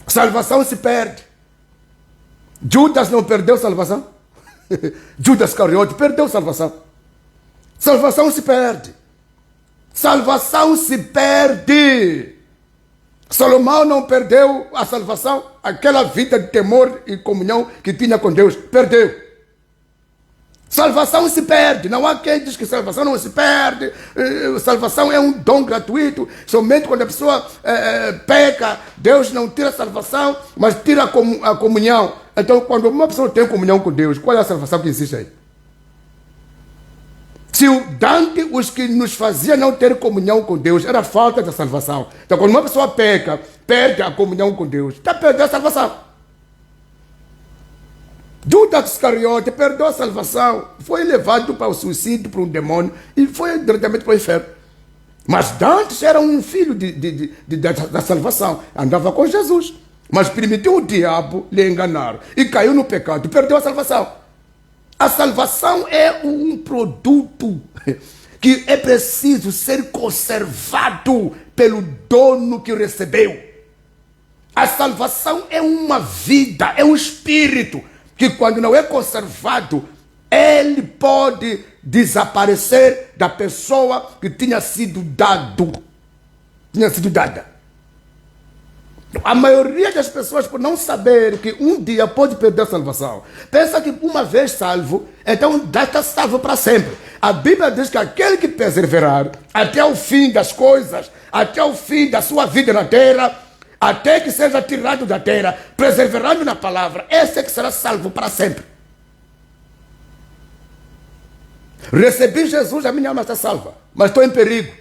Salvação se perde. Judas não perdeu salvação? Judas Iscariote perdeu salvação. Salvação se perde. Salvação se perde. Salomão não perdeu a salvação, aquela vida de temor e comunhão que tinha com Deus, perdeu. Salvação se perde. Não há quem diz que salvação não se perde. Salvação é um dom gratuito. Somente quando a pessoa peca, Deus não tira a salvação, mas tira a comunhão. Então, quando uma pessoa tem comunhão com Deus, qual é a salvação que existe aí? Se o Dante, os que nos fazia não ter comunhão com Deus, era falta da salvação. Então, quando uma pessoa peca, perde a comunhão com Deus, está perdendo a salvação. Judas Iscariote perdeu a salvação, foi levado para o suicídio, para um demônio, e foi diretamente para o inferno. Mas Dante era um filho da salvação, andava com Jesus. Mas permitiu o diabo lhe enganar, e caiu no pecado, e perdeu a salvação. A salvação é um produto que é preciso ser conservado pelo dono que recebeu. A salvação é uma vida, é um espírito que quando não é conservado, ele pode desaparecer da pessoa que tinha sido dada. A maioria das pessoas, por não saber que um dia pode perder a salvação, pensa que uma vez salvo, então já está salvo para sempre. A Bíblia diz que aquele que perseverar até o fim das coisas, até o fim da sua vida na terra, até que seja tirado da terra, perseverando na palavra, esse é que será salvo para sempre. Recebi Jesus, a minha alma está salva, mas estou em perigo.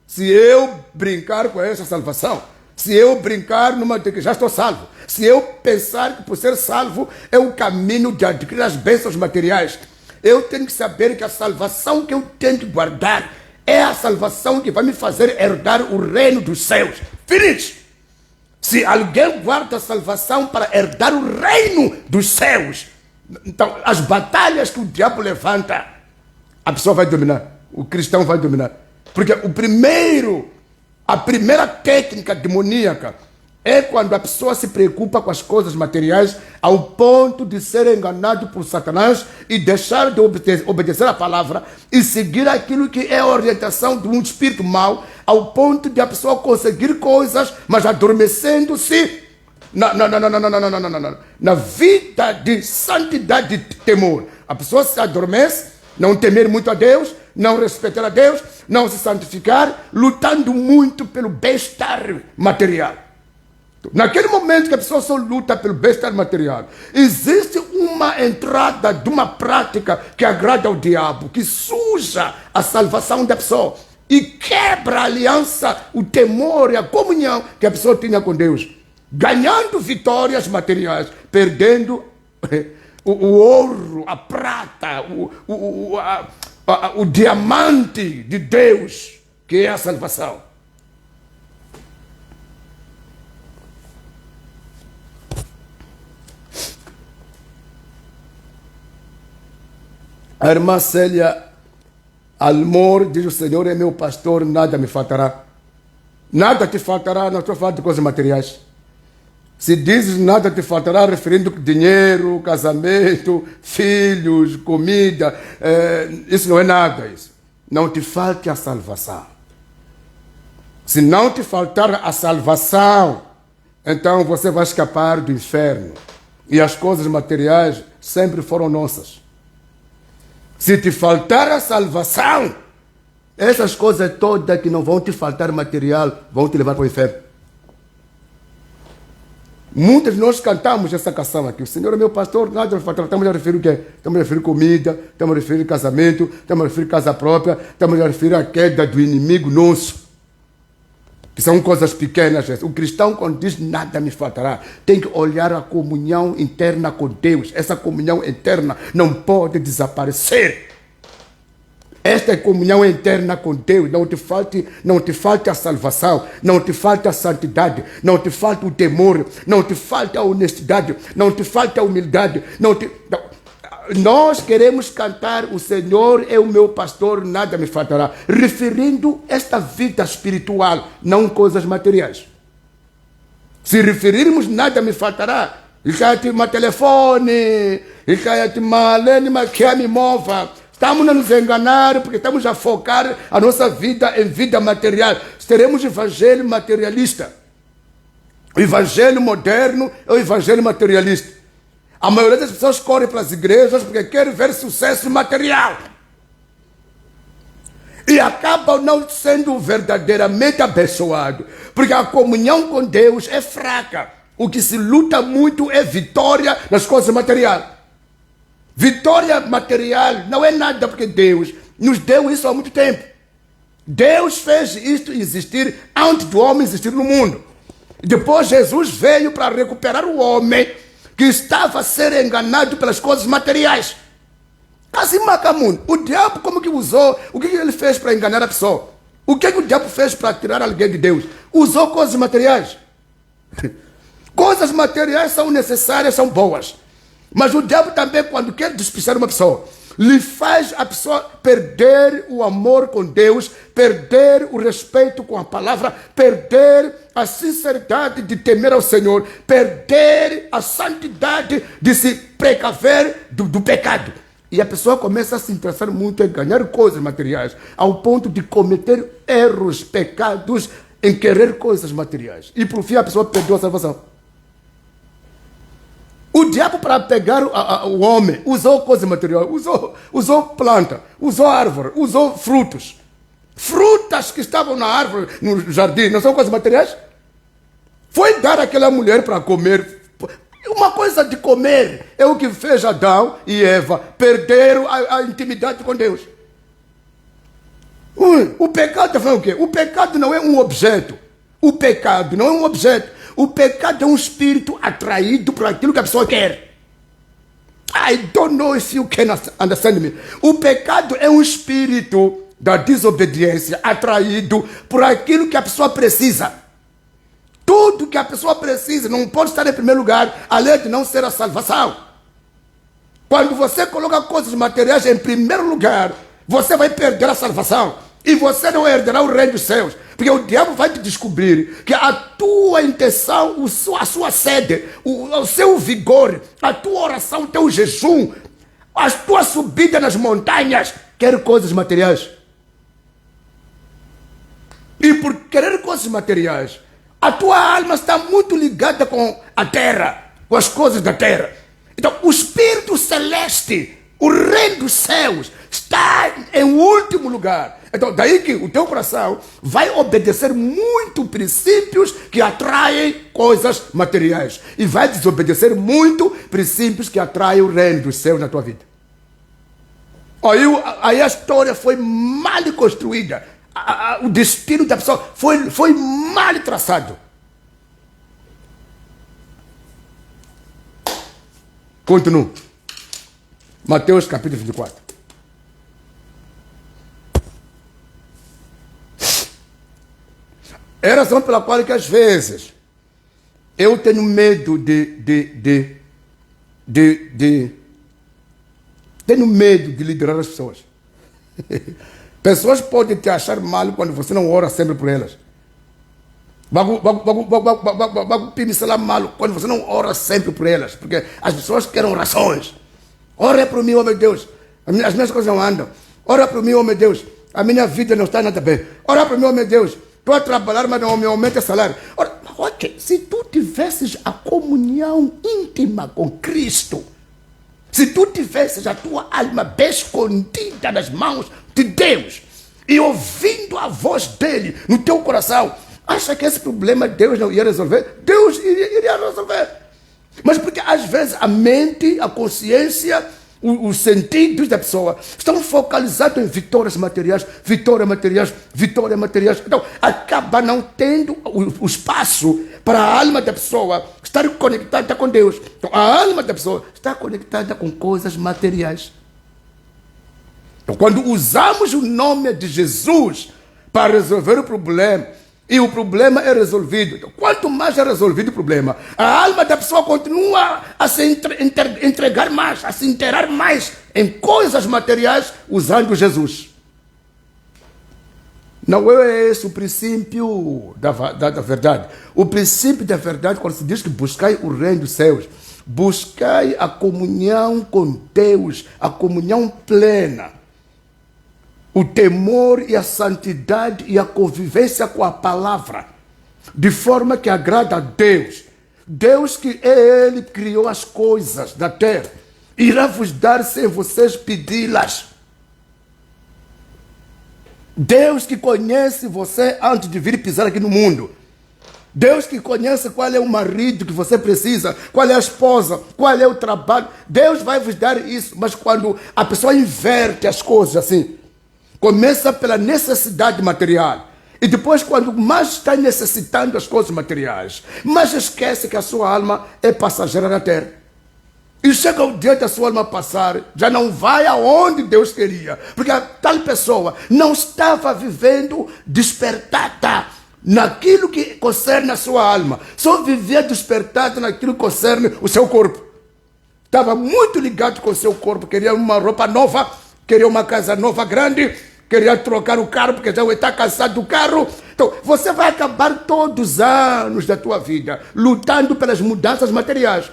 Se eu brincar com essa salvação, se eu brincar numa de que já estou salvo, se eu pensar que por ser salvo é o caminho de adquirir as bênçãos materiais, eu tenho que saber que a salvação que eu tenho que guardar é a salvação que vai me fazer herdar o reino dos céus. Finish! Se alguém guarda a salvação para herdar o reino dos céus, então as batalhas que o diabo levanta, a pessoa vai dominar, o cristão vai dominar. Porque a primeira técnica demoníaca é quando a pessoa se preocupa com as coisas materiais ao ponto de ser enganado por Satanás e deixar de obedecer a palavra e seguir aquilo que é a orientação de um espírito mau, ao ponto de a pessoa conseguir coisas, mas adormecendo-se na vida de santidade e de temor. A pessoa se adormece, não temer muito a Deus, não respeitar a Deus, não se santificar, lutando muito pelo bem-estar material. Naquele momento que a pessoa só luta pelo bem-estar material, existe uma entrada de uma prática que agrada ao diabo, que suja a salvação da pessoa e quebra a aliança, o temor e a comunhão que a pessoa tinha com Deus, ganhando vitórias materiais, perdendo o ouro, a prata, o diamante de Deus, que é a salvação. A irmã Célia Almor diz: o Senhor é meu pastor, nada me faltará. Nada te faltará, não estou falando de coisas materiais. Se dizes nada te faltará, referindo dinheiro, casamento, filhos, comida, isso não é nada isso. Não te falte a salvação. Se não te faltar a salvação, então você vai escapar do inferno. E as coisas materiais sempre foram nossas. Se te faltar a salvação, essas coisas todas que não vão te faltar material, vão te levar para o inferno. Muitos de nós cantamos essa canção aqui: o Senhor é meu pastor, nada me faltará. Estamos a referir o quê? Estamos a referir comida, estamos a referir casamento, estamos a referir casa própria, estamos a referir a queda do inimigo nosso. Que são coisas pequenas. O cristão, quando diz nada me faltará, tem que olhar a comunhão interna com Deus. Essa comunhão interna não pode desaparecer. Esta é comunhão interna com Deus. Não te falte a salvação, não te falte a santidade, não te falte o temor, não te falte a honestidade, não te falte a humildade. Nós queremos cantar: o Senhor é o meu pastor, nada me faltará, referindo esta vida espiritual, não coisas materiais. Se referirmos nada me faltará, uma telefone, que me mova. Estamos a nos enganar porque estamos a focar a nossa vida em vida material. Teremos evangelho materialista. O evangelho moderno é o evangelho materialista. A maioria das pessoas corre para as igrejas porque quer ver sucesso material. E acabam não sendo verdadeiramente abençoados. Porque a comunhão com Deus é fraca. O que se luta muito é vitória nas coisas materiais. Vitória material não é nada, porque Deus nos deu isso há muito tempo. Deus fez isto existir antes do homem existir no mundo. Depois Jesus veio para recuperar o homem que estava a ser enganado pelas coisas materiais. Assim, Macamundo, o diabo como que usou? O que ele fez para enganar a pessoa? O que o diabo fez para tirar alguém de Deus? Usou coisas materiais. Coisas materiais são necessárias, são boas. Mas o diabo também, quando quer despistar uma pessoa, lhe faz a pessoa perder o amor com Deus, perder o respeito com a palavra, perder a sinceridade de temer ao Senhor, perder a santidade de se precaver do pecado. E a pessoa começa a se interessar muito em ganhar coisas materiais, ao ponto de cometer erros, pecados, em querer coisas materiais. E por fim a pessoa perdeu a salvação. O diabo, para pegar o homem, usou coisas materiais, usou planta, usou árvore, usou frutos. Frutas que estavam na árvore, no jardim, não são coisas materiais? Foi dar àquela mulher para comer. Uma coisa de comer é o que fez Adão e Eva perderam a intimidade com Deus. O pecado foi o quê? O pecado não é um objeto. O pecado não é um objeto. O pecado é um espírito atraído por aquilo que a pessoa quer. I don't know if you can understand me. O pecado é um espírito da desobediência atraído por aquilo que a pessoa precisa. Tudo que a pessoa precisa não pode estar em primeiro lugar, além de não ser a salvação. Quando você coloca coisas materiais em primeiro lugar, você vai perder a salvação. E você não herdará o reino dos céus. Porque o diabo vai te descobrir que a tua intenção, a sua sede, o seu vigor, a tua oração, o teu jejum, a tua subida nas montanhas, quer coisas materiais. E por querer coisas materiais, a tua alma está muito ligada com a terra, com as coisas da terra. Então, o Espírito Celeste, o reino dos céus, está em último lugar. Então, daí que o teu coração vai obedecer muito princípios que atraem coisas materiais. E vai desobedecer muito princípios que atraem o reino dos céus na tua vida. Aí a história foi mal construída. O destino da pessoa foi mal traçado. Continuo. Mateus capítulo 24. É a razão pela qual que às vezes eu tenho medo tenho medo de liderar as pessoas. Pessoas podem te achar mal quando você não ora sempre por elas. Vai pensar mal quando você não ora sempre por elas, porque as pessoas querem orações. Ora por mim, oh meu Deus, as minhas coisas não andam. Ora por mim, oh meu Deus, a minha vida não está nada bem. Ora por mim, oh meu Deus, estou a trabalhar, mas não me aumenta o salário. Ora, ok, se tu tivesses a comunhão íntima com Cristo, se tu tivesses a tua alma bem escondida nas mãos de Deus e ouvindo a voz dele no teu coração, acha que esse problema Deus não ia resolver? Deus iria resolver. Mas porque às vezes a mente, a consciência, os sentidos da pessoa estão focalizados em vitórias materiais, vitórias materiais, vitórias materiais. Então acaba não tendo o espaço para a alma da pessoa estar conectada com Deus. Então a alma da pessoa está conectada com coisas materiais. Então quando usamos o nome de Jesus para resolver o problema, e o problema é resolvido. Então, quanto mais é resolvido o problema, a alma da pessoa continua a se entregar mais, a se inteirar mais em coisas materiais usando Jesus. Não é esse o princípio da verdade. O princípio da verdade, quando se diz que buscai o reino dos céus, buscai a comunhão com Deus, a comunhão plena. O temor e a santidade e a convivência com a palavra, de forma que agrada a Deus. Deus que é Ele que criou as coisas da terra, irá vos dar sem vocês pedi-las. Deus que conhece você antes de vir pisar aqui no mundo. Deus que conhece qual é o marido que você precisa, qual é a esposa, qual é o trabalho. Deus vai vos dar isso, mas quando a pessoa inverte as coisas assim, começa pela necessidade material. E depois, quando mais está necessitando as coisas materiais, mais esquece que a sua alma é passageira na terra. E chega o dia da sua alma passar, já não vai aonde Deus queria. Porque a tal pessoa não estava vivendo despertada naquilo que concerne a sua alma. Só vivia despertada naquilo que concerne o seu corpo. Estava muito ligado com o seu corpo. Queria uma roupa nova, queria uma casa nova grande, queria trocar o carro porque já está cansado do carro. Então, você vai acabar todos os anos da tua vida lutando pelas mudanças materiais.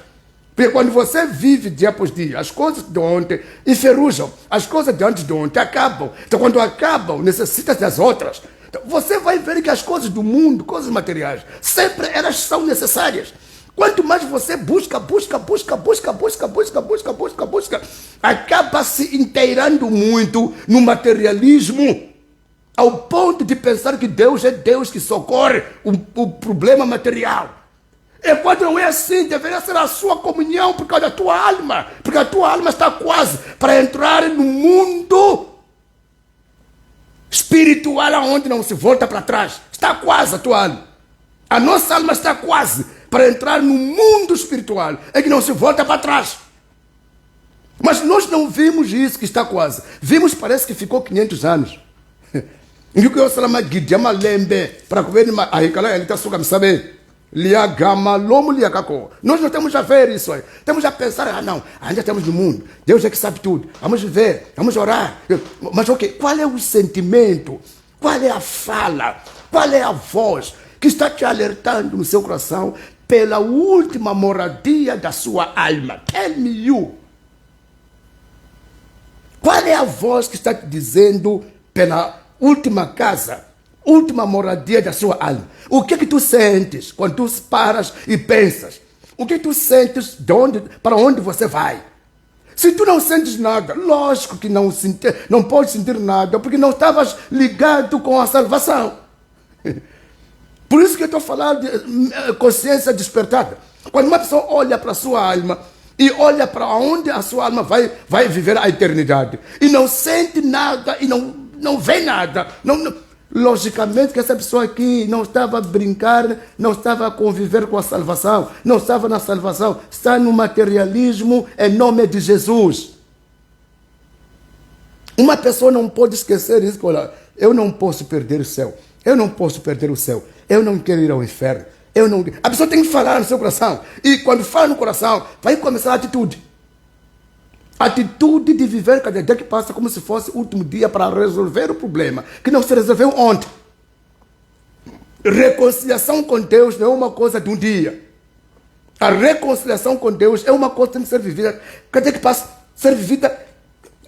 Porque quando você vive dia após dia, as coisas de ontem enferrujam, as coisas de antes de ontem acabam. Então, quando acabam, necessita das outras. Então, você vai ver que as coisas do mundo, coisas materiais, sempre elas são necessárias. Quanto mais você busca, acaba se inteirando muito no materialismo, ao ponto de pensar que Deus é Deus que socorre o problema material. E quando não é assim, deveria ser a sua comunhão por causa da tua alma, porque a tua alma está quase para entrar no mundo espiritual, onde não se volta para trás. Está quase a tua alma. A nossa alma está quase para entrar no mundo espiritual, é que não se volta para trás. Mas nós não vimos isso que está quase. Vimos, parece que ficou 500 anos. E o que eu salama Gideama Lembe, para comer a Ricala, ele está suga, sabe? Nós não temos a ver isso aí. Temos a pensar, não, ainda estamos no mundo. Deus é que sabe tudo. Vamos ver, vamos orar. Mas ok, qual é o sentimento? Qual é a fala? Qual é a voz que está te alertando no seu coração pela última moradia da sua alma? Tell me you. Qual é a voz que está te dizendo pela última casa, última moradia da sua alma? O que é que tu sentes quando tu paras e pensas? O que tu sentes para onde você vai? Se tu não sentes nada, lógico que não podes sentir nada, porque não estavas ligado com a salvação. Por isso que eu estou falando de consciência despertada. Quando uma pessoa olha para a sua alma e olha para onde a sua alma vai viver a eternidade e não sente nada e não vê nada, logicamente que essa pessoa aqui não estava a brincar, não estava a conviver com a salvação, não estava na salvação, está no materialismo em nome de Jesus. Uma pessoa não pode esquecer isso. Olha, eu não posso perder o céu, eu não posso perder o céu, eu não quero ir ao inferno. A pessoa tem que falar no seu coração, e quando fala no coração, vai começar a atitude. Atitude de viver cada dia que passa como se fosse o último dia para resolver o problema que não se resolveu ontem. Reconciliação com Deus não é uma coisa de um dia. A reconciliação com Deus é uma coisa que tem que ser vivida. Cada dia que passa, ser vivida.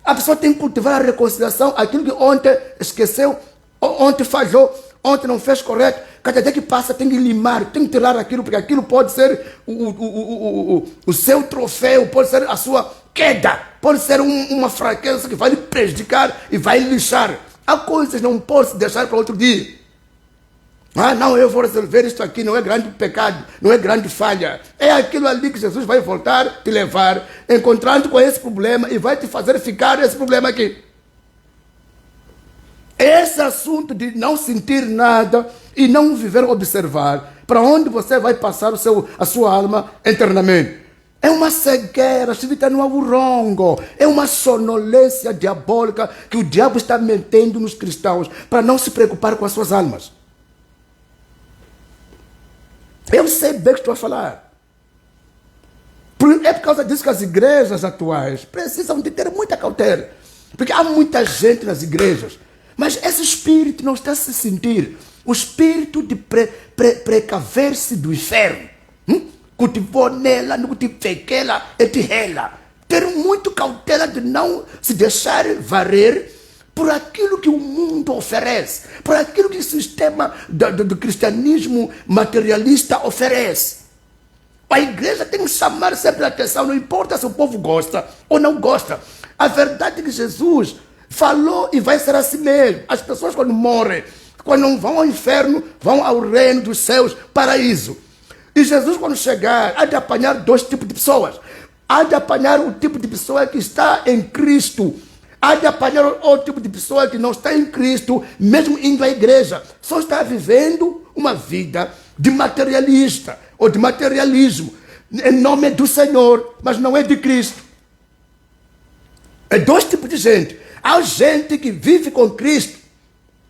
A pessoa tem que cultivar a reconciliação, aquilo que ontem esqueceu, ontem falhou, ontem não fez correto. Cada dia que passa tem que limar, tem que tirar aquilo, porque aquilo pode ser o seu troféu, pode ser a sua queda, pode ser uma fraqueza que vai lhe prejudicar e vai lhe lixar. Há coisas que não pode se deixar para outro dia. Não, eu vou resolver isto aqui, não é grande pecado, não é grande falha. É aquilo ali que Jesus vai voltar, te levar, encontrando com esse problema e vai te fazer ficar esse problema aqui. Esse assunto de não sentir nada e não viver observar para onde você vai passar a sua alma eternamente. É uma cegueira, se está no aburongo. É uma sonolência diabólica que o diabo está metendo nos cristãos para não se preocupar com as suas almas. Eu sei bem o que estou a falar. É por causa disso que as igrejas atuais precisam de ter muita cautela. Porque há muita gente nas igrejas, mas esse espírito não está a se sentir. O espírito de precaver-se do inferno. Cultivou nela, no cultivequela e tirela. Ter muito cautela de não se deixar varrer por aquilo que o mundo oferece, por aquilo que o sistema do cristianismo materialista oferece. A igreja tem que chamar sempre a atenção, não importa se o povo gosta ou não gosta. A verdade é que Jesus falou e vai ser assim mesmo. As pessoas quando morrem, quando não vão ao inferno, vão ao reino dos céus, paraíso. E Jesus quando chegar, há de apanhar dois tipos de pessoas. Há de apanhar o tipo de pessoa que está em Cristo. Há de apanhar outro tipo de pessoa que não está em Cristo, mesmo indo à igreja. Só está vivendo uma vida de materialista ou de materialismo. Em nome do Senhor, mas não é de Cristo. É dois tipos de gente. Há gente que vive com Cristo,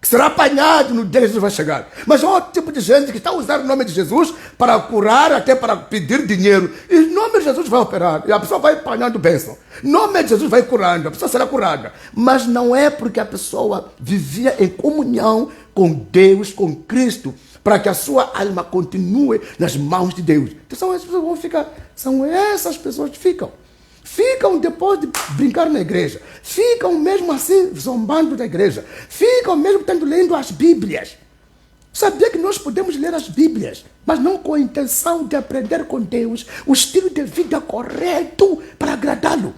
que será apanhado no dia que Jesus vai chegar. Mas há outro tipo de gente que está a usar o nome de Jesus para curar, até para pedir dinheiro. E o nome de Jesus vai operar. E a pessoa vai apanhando bênção. O nome de Jesus vai curando. A pessoa será curada. Mas não é porque a pessoa vivia em comunhão com Deus, com Cristo, para que a sua alma continue nas mãos de Deus. Então são essas pessoas que vão ficar. São essas pessoas que ficam. Ficam depois de brincar na igreja. Ficam mesmo assim zombando da igreja. Ficam mesmo lendo as Bíblias. Sabia que nós podemos ler as Bíblias, mas não com a intenção de aprender com Deus o estilo de vida correto para agradá-lo.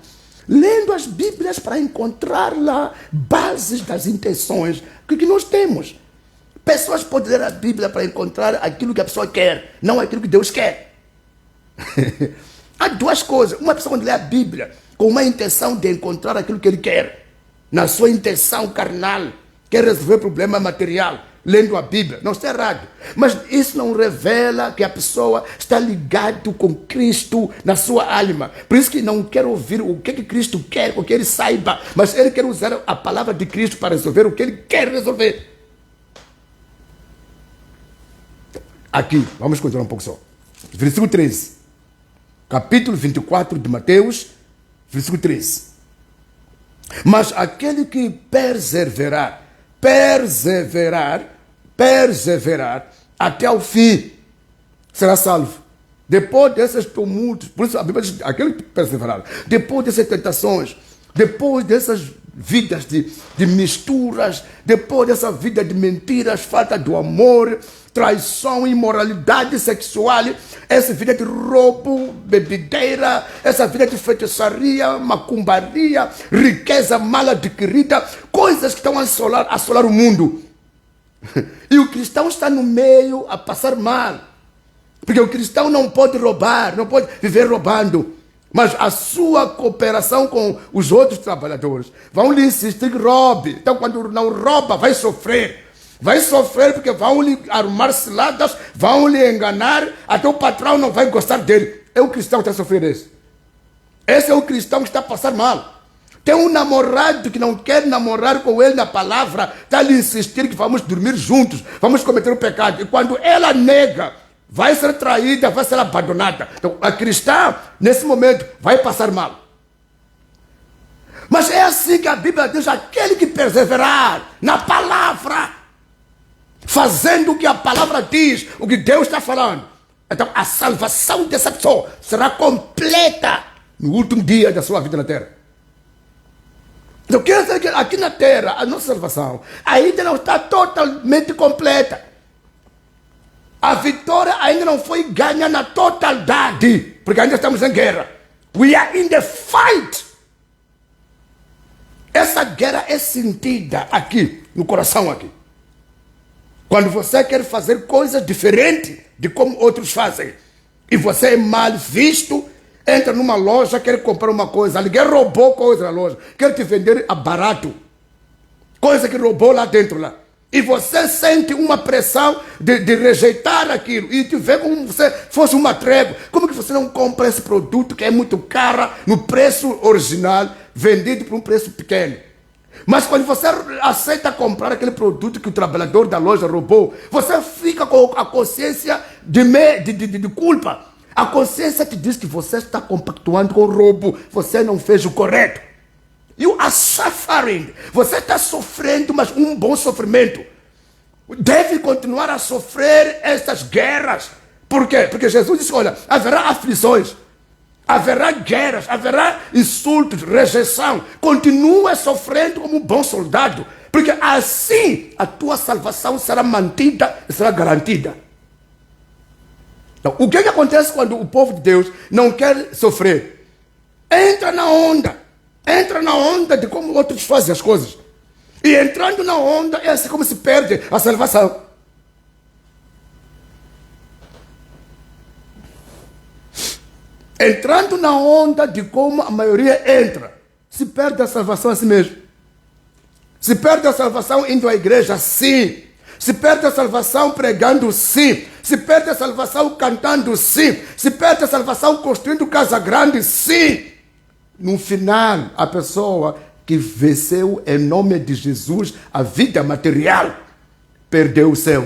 Lendo as Bíblias para encontrar lá bases das intenções que nós temos. Pessoas podem ler a Bíblia para encontrar aquilo que a pessoa quer, não aquilo que Deus quer. Há duas coisas. Uma pessoa quando lê a Bíblia com uma intenção de encontrar aquilo que ele quer, na sua intenção carnal, quer resolver problema material, lendo a Bíblia, não está errado. Mas isso não revela que a pessoa está ligada com Cristo na sua alma. Por isso que não quer ouvir o que Cristo quer, o que ele saiba, mas ele quer usar a palavra de Cristo para resolver o que ele quer resolver. Aqui, vamos continuar um pouco só. Versículo 13. Capítulo 24 de Mateus, versículo 13. Mas aquele que perseverar até o fim, será salvo. Depois desses tumultos, por isso a Bíblia diz, aquele que perseverar, depois dessas tentações, depois dessas vidas de misturas, depois dessa vida de mentiras, falta do amor, traição, imoralidade sexual, essa vida de roubo, bebedeira, essa vida de feitiçaria, macumbaria, riqueza mal adquirida, coisas que estão a assolar o mundo. E o cristão está no meio a passar mal. Porque o cristão não pode roubar, não pode viver roubando. Mas a sua cooperação com os outros trabalhadores vão lhe insistir que roube. Então, quando não rouba, vai sofrer. Vai sofrer porque vão lhe arrumar ciladas, vão lhe enganar, até o patrão não vai gostar dele. É o cristão que está a sofrer isso. Esse é o cristão que está a passar mal. Tem um namorado que não quer namorar com ele na palavra, está a lhe insistir que vamos dormir juntos, vamos cometer o pecado. E quando ela nega, vai ser traída, vai ser abandonada. Então, a cristã, nesse momento, vai passar mal. Mas é assim que a Bíblia diz: aquele que perseverar na palavra, fazendo o que a palavra diz, o que Deus está falando, então a salvação dessa pessoa será completa no último dia da sua vida na terra. Então, quer dizer que aqui na terra, a nossa salvação ainda não está totalmente completa. A vitória ainda não foi ganha na totalidade, porque ainda estamos em guerra. We are in the fight. Essa guerra é sentida aqui, no coração aqui. Quando você quer fazer coisas diferentes de como outros fazem, e você é mal visto, entra numa loja, quer comprar uma coisa, alguém roubou coisa na loja, quer te vender a barato, coisa que roubou lá dentro lá. E você sente uma pressão de rejeitar aquilo. E te vê como se fosse uma trégua. Como que você não compra esse produto que é muito caro no preço original, vendido por um preço pequeno? Mas quando você aceita comprar aquele produto que o trabalhador da loja roubou, você fica com a consciência de culpa. A consciência te diz que você está compactuando com o roubo, você não fez o correto. You are suffering. Você está sofrendo, mas um bom sofrimento. Deve continuar a sofrer estas guerras. Por quê? Porque Jesus disse: olha, haverá aflições, haverá guerras, haverá insultos, rejeição. Continua sofrendo como um bom soldado, porque assim a tua salvação será mantida e será garantida. Então, o que acontece quando o povo de Deus não quer sofrer? Entra na onda. Entra na onda de como outros fazem as coisas. E entrando na onda, é assim como se perde a salvação. Entrando na onda de como a maioria entra, se perde a salvação a si mesmo. Se perde a salvação indo à igreja, sim. Se perde a salvação pregando, sim. Se perde a salvação cantando, sim. Se perde a salvação construindo casa grande, sim. No final, a pessoa que venceu em nome de Jesus a vida material perdeu o céu.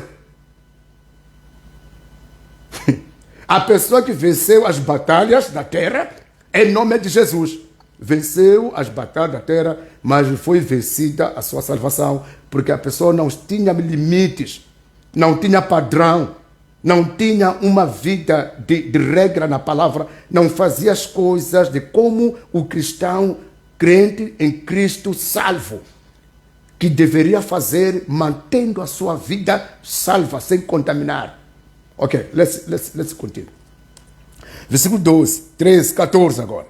A pessoa que venceu as batalhas da terra em nome de Jesus venceu as batalhas da terra, mas foi vencida a sua salvação, porque a pessoa não tinha limites, não tinha padrão, não tinha uma vida de regra na palavra, não fazia as coisas de como o cristão crente em Cristo salvo, que deveria fazer, mantendo a sua vida salva, sem contaminar. Ok, let's continue. Versículo 12, 13, 14 agora.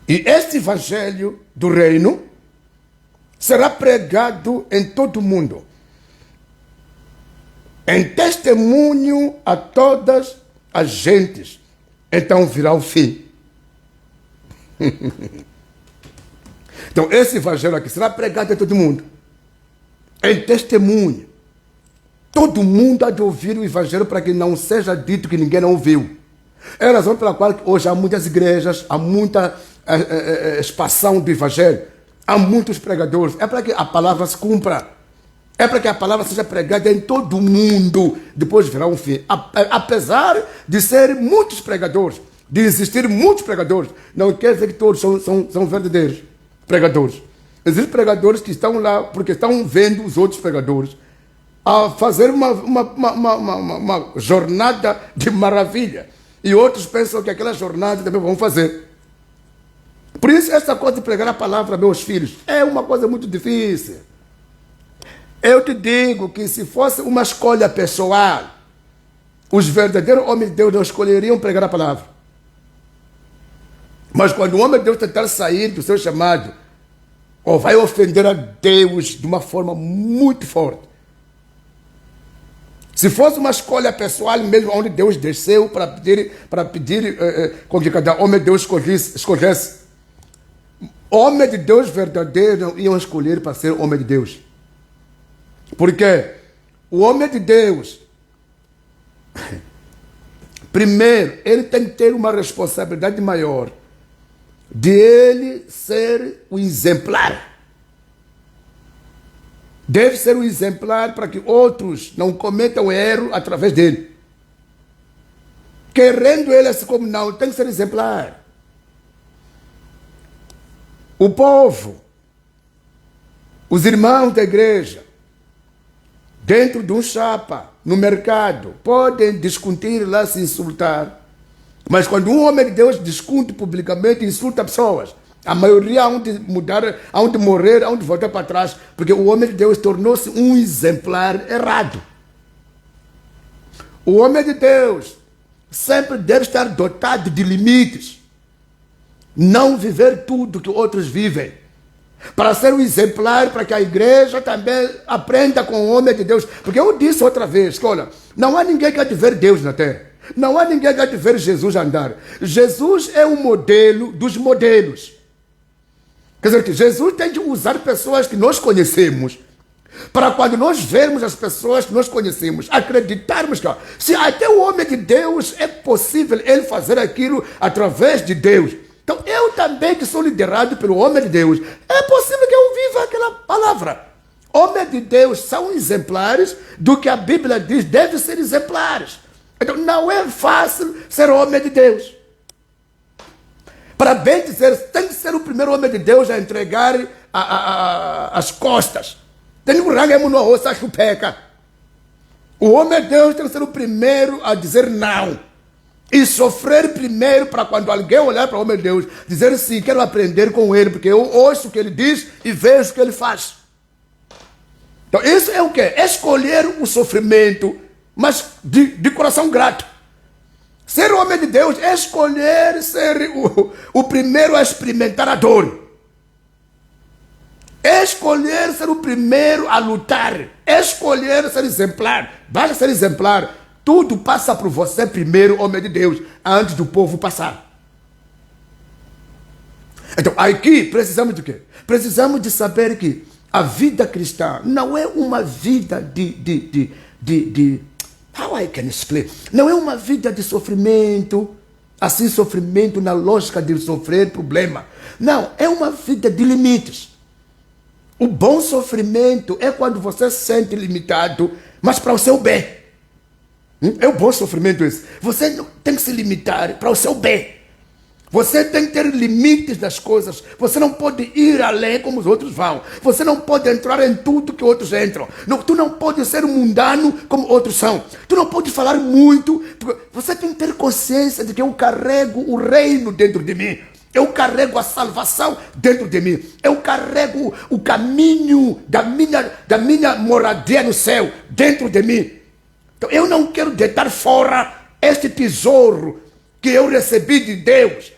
E este evangelho do reino será pregado em todo o mundo, em testemunho a todas as gentes. Então virá o fim. Então esse evangelho aqui será pregado em todo mundo, em testemunho. Todo mundo há de ouvir o evangelho para que não seja dito que ninguém não ouviu. É a razão pela qual hoje há muitas igrejas, há muita expansão do evangelho, há muitos pregadores. É para que a palavra se cumpra. É para que a palavra seja pregada em todo o mundo. Depois virá um fim. Apesar de ser muitos pregadores, de existir muitos pregadores, não quer dizer que todos são verdadeiros pregadores. Existem pregadores que estão lá porque estão vendo os outros pregadores a fazer uma jornada de maravilha. E outros pensam que aquela jornada também vão fazer. Por isso, essa coisa de pregar a palavra, meus filhos, é uma coisa muito difícil. Eu te digo que se fosse uma escolha pessoal, os verdadeiros homens de Deus não escolheriam pregar a palavra. Mas quando o homem de Deus tentar sair do seu chamado, ou vai ofender a Deus de uma forma muito forte. Se fosse uma escolha pessoal mesmo, onde Deus desceu para pedir com que cada homem de Deus escolhesse. Homem de Deus verdadeiro não iam escolher para ser homem de Deus. Porque o homem de Deus, primeiro, ele tem que ter uma responsabilidade maior de ele ser o exemplar. Deve ser o exemplar para que outros não cometam erro através dele. Querendo ele assim como não, tem que ser exemplar. O povo, os irmãos da igreja, dentro de um chapa, no mercado, podem discutir lá, se insultar. Mas quando um homem de Deus discute publicamente, insulta pessoas, a maioria há de mudar, há de morrer, há de voltar para trás, porque o homem de Deus tornou-se um exemplar errado. O homem de Deus sempre deve estar dotado de limites. Não viver tudo que outros vivem. Para ser um exemplar, para que a igreja também aprenda com o homem de Deus. Porque eu disse outra vez, que olha, não há ninguém que há de ver Deus na terra. Não há ninguém que há de ver Jesus andar. Jesus é o modelo dos modelos. Quer dizer que Jesus tem de usar pessoas que nós conhecemos, para quando nós vermos as pessoas que nós conhecemos, acreditarmos que se até o homem de Deus é possível ele fazer aquilo através de Deus. Então eu também, que sou liderado pelo homem de Deus, é possível que eu viva aquela palavra. Homens de Deus são exemplares do que a Bíblia diz, devem ser exemplares. Então não é fácil ser homem de Deus. Para bem dizer, tem que ser o primeiro homem de Deus a entregar as costas. Tem que chupeca. O homem de Deus tem que ser o primeiro a dizer não. E sofrer primeiro para quando alguém olhar para o homem de Deus, dizer sim, quero aprender com ele, porque eu ouço o que ele diz e vejo o que ele faz. Então isso é o quê? Escolher o sofrimento, mas de coração grato. Ser homem de Deus é escolher ser o primeiro a experimentar a dor. É escolher ser o primeiro a lutar. É escolher ser exemplar. Basta ser exemplar. Tudo passa por você primeiro, homem de Deus, antes do povo passar. Então, aqui precisamos de quê? Precisamos de saber que a vida cristã não é uma vida how I can explain? Não é uma vida de sofrimento, assim sofrimento na lógica de sofrer problema. Não, é uma vida de limites. O bom sofrimento é quando você se sente limitado, mas para o seu bem. É o bom sofrimento esse. Você não tem que se limitar para o seu bem. Você tem que ter limites das coisas. Você não pode ir além como os outros vão. Você não pode entrar em tudo que outros entram. Não, tu não pode ser mundano como outros são. Tu não pode falar muito. Você tem que ter consciência de que eu carrego o reino dentro de mim. Eu carrego a salvação dentro de mim. Eu carrego o caminho da minha moradia no céu dentro de mim. Então eu não quero deitar fora este tesouro que eu recebi de Deus.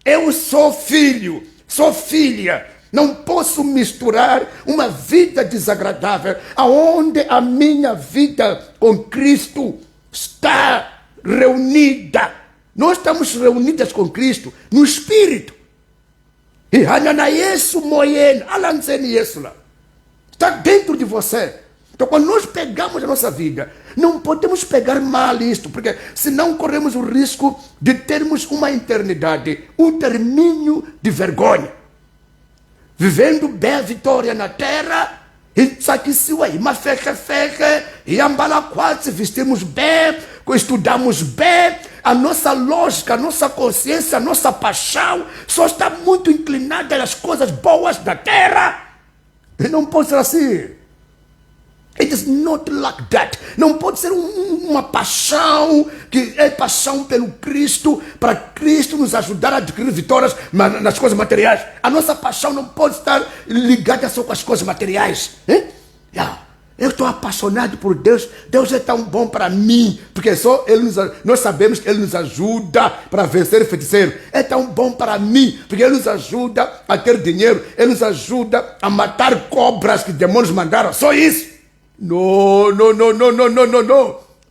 Eu sou filho, sou filha. Não posso misturar uma vida desagradável, aonde a minha vida com Cristo está reunida. Nós estamos reunidas com Cristo no Espírito. E está dentro de você. Então, quando nós pegamos a nossa vida, não podemos pegar mal isto, porque senão corremos o risco de termos uma eternidade, um termínio de vergonha. Vivendo bem a vitória na terra, e saquiciu aí, mas fecha, e ambala quase, vestimos bem, estudamos bem, a nossa lógica, a nossa consciência, a nossa paixão só está muito inclinada às coisas boas da terra. E não pode ser assim. It is not like that. Não pode ser uma paixão que é paixão pelo Cristo, para Cristo nos ajudar a adquirir vitórias nas coisas materiais. A nossa paixão não pode estar ligada só com as coisas materiais. Eu estou apaixonado por Deus. Deus é tão bom para mim. Porque só nós sabemos que Ele nos ajuda para vencer o feiticeiro. É tão bom para mim. Porque Ele nos ajuda a ter dinheiro. Ele nos ajuda a matar cobras que demônios mandaram. Só isso. Não.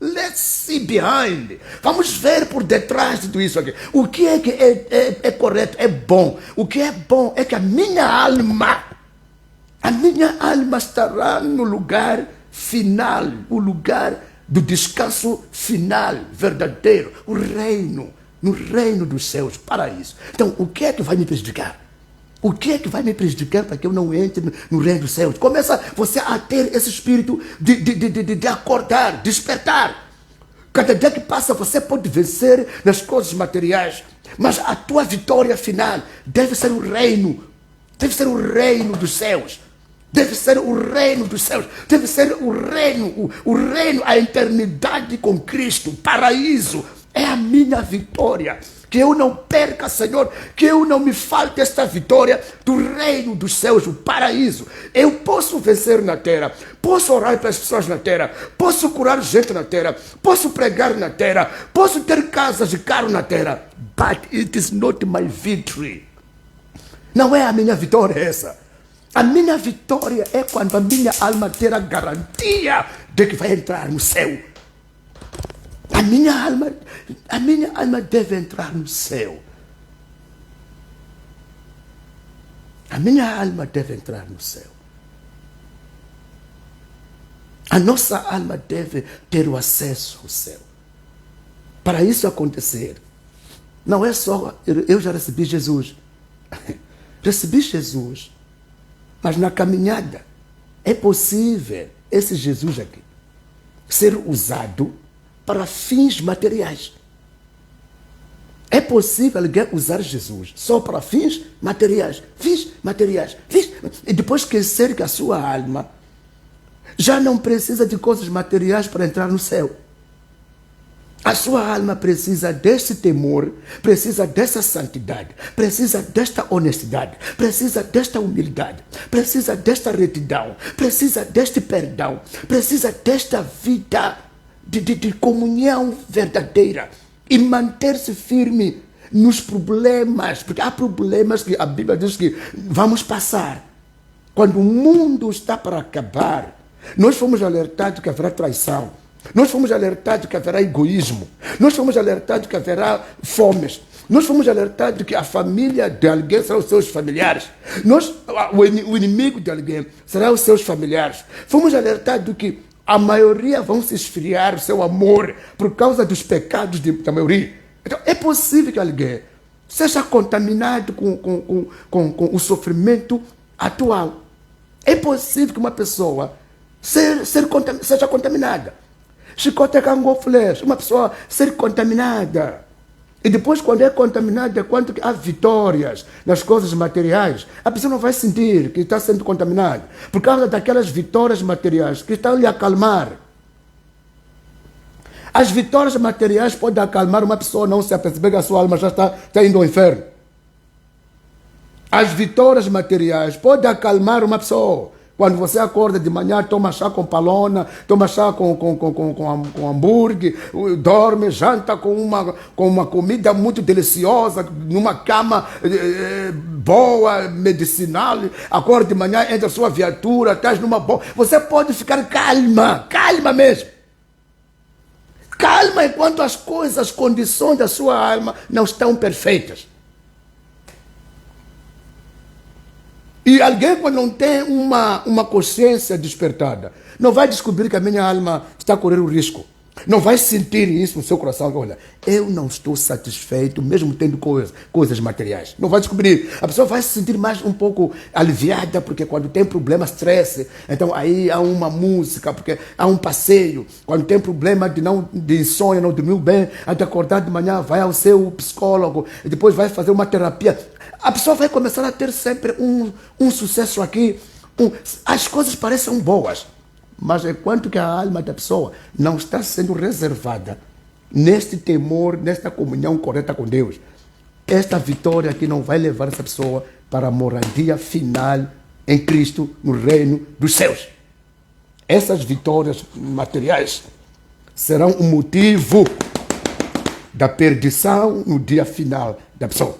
Let's see behind. Vamos ver por detrás de tudo isso aqui. O que é que é correto, é bom. O que é bom é que a minha alma estará no lugar final, o lugar do descanso final, verdadeiro, o reino, no reino dos céus, paraíso. Então, o que é que vai me prejudicar? O que é que vai me prejudicar para que eu não entre no reino dos céus? Começa você a ter esse espírito de acordar, despertar. Cada dia que passa você pode vencer nas coisas materiais, mas a tua vitória final deve ser o reino dos céus. Deve ser o reino dos céus, deve ser o reino, a eternidade com Cristo, o paraíso. É a minha vitória. Que eu não perca, Senhor, que eu não me falte esta vitória do reino dos céus, o paraíso. Eu posso vencer na terra, posso orar para as pessoas na terra, posso curar gente na terra, posso pregar na terra, posso ter casas e carro na terra. But it is not my victory. Não é a minha vitória essa. A minha vitória é quando a minha alma ter a garantia de que vai entrar no céu. A minha alma deve entrar no céu. A minha alma deve entrar no céu. A nossa alma deve ter o acesso ao céu. Para isso acontecer, não é só eu já recebi Jesus. Recebi Jesus. Mas na caminhada é possível esse Jesus aqui ser usado para fins materiais. É possível alguém usar Jesus só para fins materiais. E depois esquecer que a sua alma já não precisa de coisas materiais para entrar no céu. A sua alma precisa desse temor, precisa dessa santidade, precisa desta honestidade, precisa desta humildade, precisa desta retidão, precisa deste perdão, precisa desta vida de comunhão verdadeira e manter-se firme nos problemas, porque há problemas que a Bíblia diz que vamos passar. Quando o mundo está para acabar, nós fomos alertados que haverá traição. Nós fomos alertados que haverá egoísmo. Nós fomos alertados que haverá fomes. Nós fomos alertados que a família de alguém será os seus familiares. O inimigo de alguém será os seus familiares. Fomos alertados que a maioria vão se esfriar o seu amor por causa dos pecados da maioria. Então, é possível que alguém seja contaminado com o sofrimento atual. É possível que uma pessoa seja contaminada. Chicote Cangoflex, uma pessoa ser contaminada. E depois, quando é contaminada, quando há vitórias nas coisas materiais, a pessoa não vai sentir que está sendo contaminada por causa daquelas vitórias materiais que estão lhe acalmar. As vitórias materiais podem acalmar uma pessoa, não se aperceber que a sua alma já está indo ao inferno. As vitórias materiais podem acalmar uma pessoa. Quando você acorda de manhã, toma chá com palona, toma chá com hambúrguer, dorme, janta com uma comida muito deliciosa, numa cama boa, medicinal, acorda de manhã, entra a sua viatura, estás numa boa. Você pode ficar calma mesmo. Calma enquanto as condições da sua alma não estão perfeitas. E alguém, quando não tem uma consciência despertada, não vai descobrir que a minha alma está correndo risco. Não vai sentir isso no seu coração. Olha, eu não estou satisfeito, mesmo tendo coisas materiais. Não vai descobrir. A pessoa vai se sentir mais um pouco aliviada, porque quando tem problema, estresse, então aí há uma música, porque há um passeio. Quando tem problema de insônia, não dormiu bem, antes de acordar de manhã, vai ao seu psicólogo, e depois vai fazer uma terapia. A pessoa vai começar a ter sempre um sucesso aqui. As coisas parecem boas, mas enquanto que a alma da pessoa não está sendo reservada neste temor, nesta comunhão correta com Deus, esta vitória aqui não vai levar essa pessoa para a moradia final em Cristo, no reino dos céus. essas vitórias materiais serão o motivo da perdição no dia final da pessoa.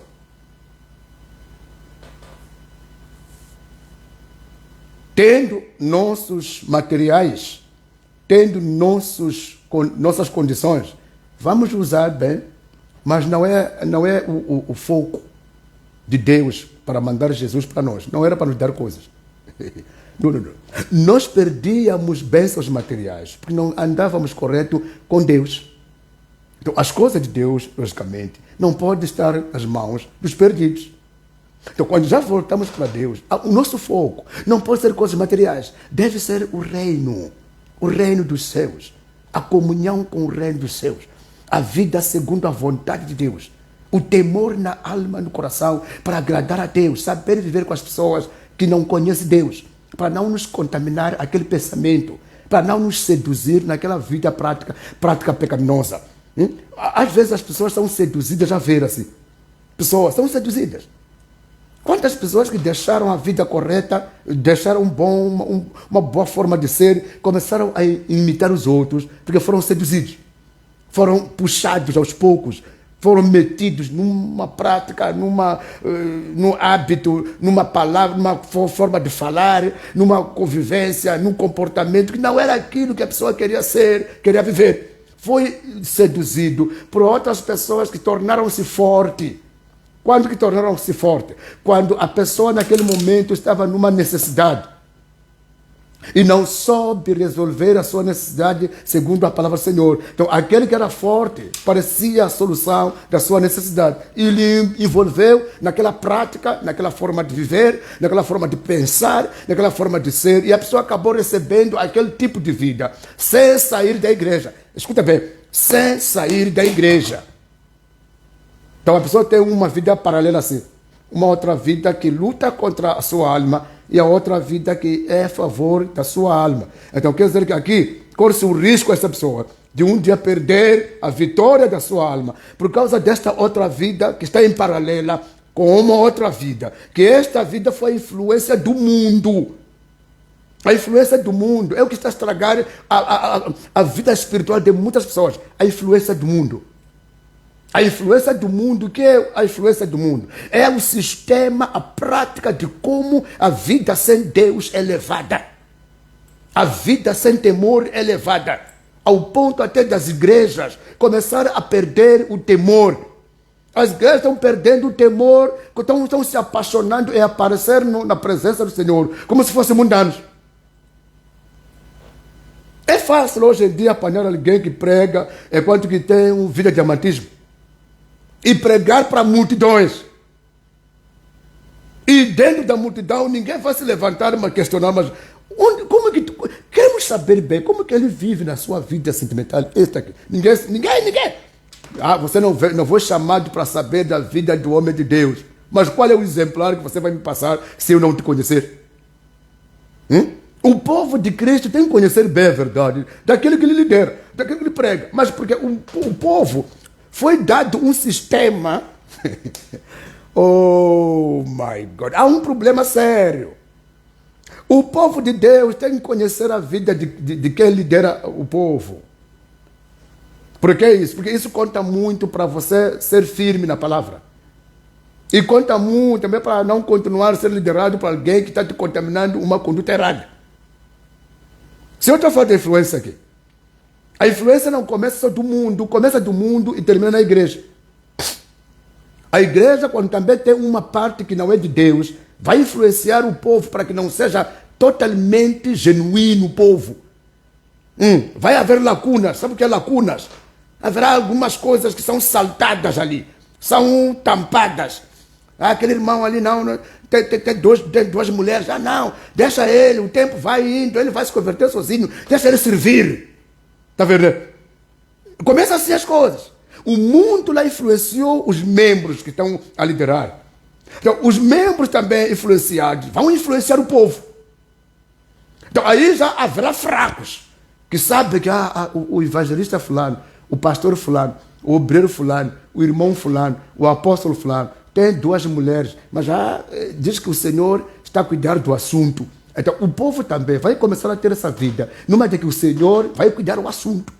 Tendo nossos materiais, tendo nossas condições, vamos usar bem, mas não é o foco de Deus para mandar Jesus para nós. Não era para nos dar coisas. Não. Nós perdíamos bênçãos materiais, porque não andávamos correto com Deus. Então, as coisas de Deus, logicamente, não podem estar nas mãos dos perdidos. Então, quando já voltamos para Deus, o nosso foco não pode ser coisas materiais, deve ser o reino dos céus, a comunhão com o reino dos céus, a vida segundo a vontade de Deus, o temor na alma, no coração, para agradar a Deus, saber viver com as pessoas que não conhecem Deus, para não nos contaminar aquele pensamento, para não nos seduzir naquela vida prática pecaminosa. Às vezes as pessoas são seduzidas a ver assim. Pessoas são seduzidas. Quantas pessoas que deixaram a vida correta, deixaram uma boa forma de ser, começaram a imitar os outros, porque foram seduzidos. Foram puxados aos poucos, foram metidos numa prática, num hábito, numa palavra, numa forma de falar, numa convivência, num comportamento que não era aquilo que a pessoa queria ser, queria viver. Foi seduzido por outras pessoas que tornaram-se fortes. Quando que tornaram-se fortes? Quando a pessoa naquele momento estava numa necessidade e não soube resolver a sua necessidade segundo a palavra do Senhor. Então, aquele que era forte parecia a solução da sua necessidade. E ele envolveu naquela prática, naquela forma de viver, naquela forma de pensar, naquela forma de ser. E a pessoa acabou recebendo aquele tipo de vida sem sair da igreja. Escuta bem, sem sair da igreja. Então, a pessoa tem uma vida paralela assim. Uma outra vida que luta contra a sua alma e a outra vida que é a favor da sua alma. Então, quer dizer que aqui corre-se o risco essa pessoa de um dia perder a vitória da sua alma por causa desta outra vida que está em paralela com uma outra vida. Que esta vida foi a influência do mundo. A influência do mundo é o que está a estragar a vida espiritual de muitas pessoas. A influência do mundo. A influência do mundo, o que é a influência do mundo? É o sistema, a prática de como a vida sem Deus é levada. A vida sem temor é levada. Ao ponto até das igrejas começarem a perder o temor. As igrejas estão perdendo o temor, estão se apaixonando em aparecer na presença do Senhor, como se fossem mundanos. É fácil hoje em dia apanhar alguém que prega enquanto que tem uma vida de diamantismo. E pregar para multidões. E dentro da multidão ninguém vai se levantar e questionar, mas como que queremos saber bem como que ele vive na sua vida sentimental. Esta aqui. Ninguém. Você não foi chamado para saber da vida do homem de Deus. Mas qual é o exemplar que você vai me passar se eu não te conhecer? O povo de Cristo tem que conhecer bem a verdade daquele que ele lidera, daquele que ele prega. Mas porque o povo foi dado um sistema. Oh my God. Há um problema sério. O povo de Deus tem que conhecer a vida de quem lidera o povo. Por que isso? Porque isso conta muito para você ser firme na palavra. E conta muito também para não continuar a ser liderado por alguém que está te contaminando uma conduta errada. Se eu estou falando de influência aqui, a influência não começa só do mundo, começa do mundo e termina na igreja. A igreja, quando também tem uma parte que não é de Deus, vai influenciar o povo para que não seja totalmente genuíno o povo. Vai haver lacunas. Sabe o que é lacunas? Haverá algumas coisas que são saltadas ali, são tampadas. Aquele irmão ali não tem duas mulheres. Não, deixa ele, o tempo vai indo, ele vai se converter sozinho, deixa ele servir. Está vendo? Começa assim as coisas. O mundo lá influenciou os membros que estão a liderar. Então, os membros também influenciados vão influenciar o povo. Então, aí já haverá fracos que sabem que o evangelista fulano, o pastor fulano, o obreiro fulano, o irmão fulano, o apóstolo fulano, tem duas mulheres, mas já diz que o Senhor está a cuidar do assunto. Então, o povo também vai começar a ter essa vida, numa de que o Senhor vai cuidar do assunto.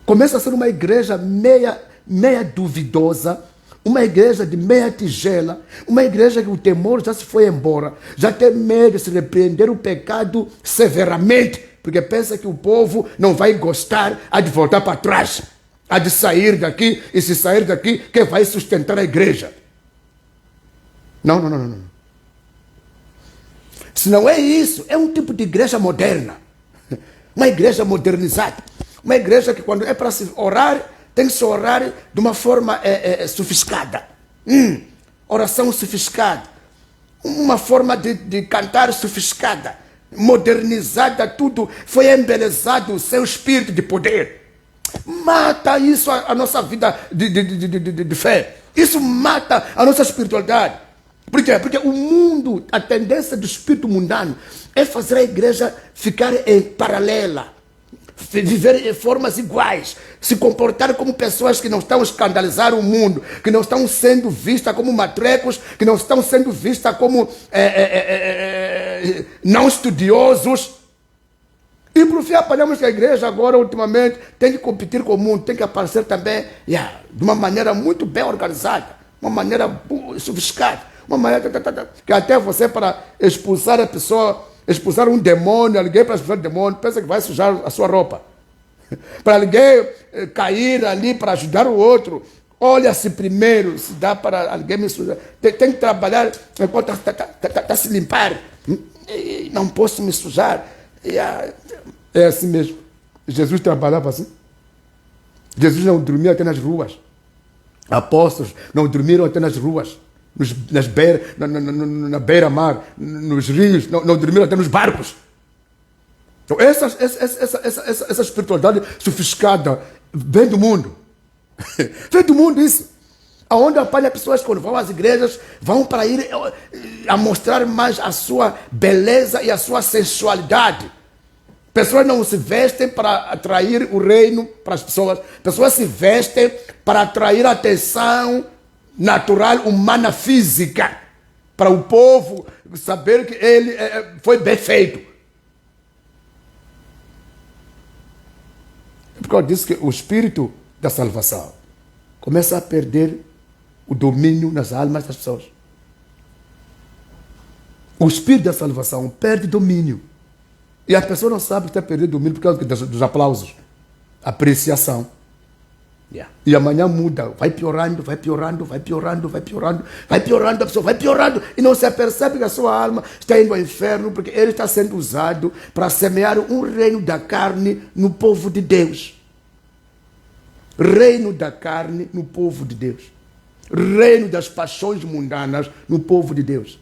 Começa a ser uma igreja meia duvidosa, uma igreja de meia tigela, uma igreja que o temor já se foi embora, já tem medo de se repreender o pecado severamente, porque pensa que o povo não vai gostar, há de voltar para trás, há de sair daqui, e se sair daqui, quem vai sustentar a igreja? Não. Se não é isso, é um tipo de igreja moderna, uma igreja modernizada, uma igreja que quando é para se orar, tem que se orar de uma forma sofisticada, oração sofisticada, uma forma de cantar sofisticada, modernizada, tudo foi embelezado o seu espírito de poder. Mata isso a nossa vida de fé, isso mata a nossa espiritualidade. Por quê? Porque o mundo, a tendência do espírito mundano é fazer a igreja ficar em paralela, viver em formas iguais, se comportar como pessoas que não estão a escandalizar o mundo, que não estão sendo vistas como matrecos, que não estão sendo vistas como não estudiosos. E por fim apanhamos que a igreja agora, ultimamente, tem que competir com o mundo, tem que aparecer também de uma maneira muito bem organizada, uma maneira sofisticada, uma maneira que até você, para expulsar a pessoa, expulsar um demônio, alguém para expulsar o demônio, pensa que vai sujar a sua roupa. Para alguém cair ali para ajudar o outro, olha-se primeiro, se dá para alguém me sujar. Tem que trabalhar enquanto está se limpar. Não posso me sujar. É assim mesmo. Jesus trabalhava assim. Jesus não dormia até nas ruas. Apóstolos não dormiram até nas ruas. Na beira-mar, nos rios, não dormiram até nos barcos. Então, essa espiritualidade sofisticada vem do mundo. Vem do mundo isso. Aonde apanha pessoas quando vão às igrejas, vão para ir a mostrar mais a sua beleza e a sua sensualidade. Pessoas não se vestem para atrair o reino para as pessoas. Pessoas se vestem para atrair a atenção natural, humana, física, para o povo saber que ele foi bem feito. Porque eu disse que o espírito da salvação começa a perder o domínio nas almas das pessoas. O espírito da salvação perde domínio. E a pessoa não sabe que está perdendo domínio por causa dos aplausos, apreciação. E amanhã muda, vai piorando, a pessoa vai piorando e não se apercebe que a sua alma está indo ao inferno porque ele está sendo usado para semear um reino da carne no povo de Deus. Reino da carne no povo de Deus. Reino das paixões mundanas no povo de Deus.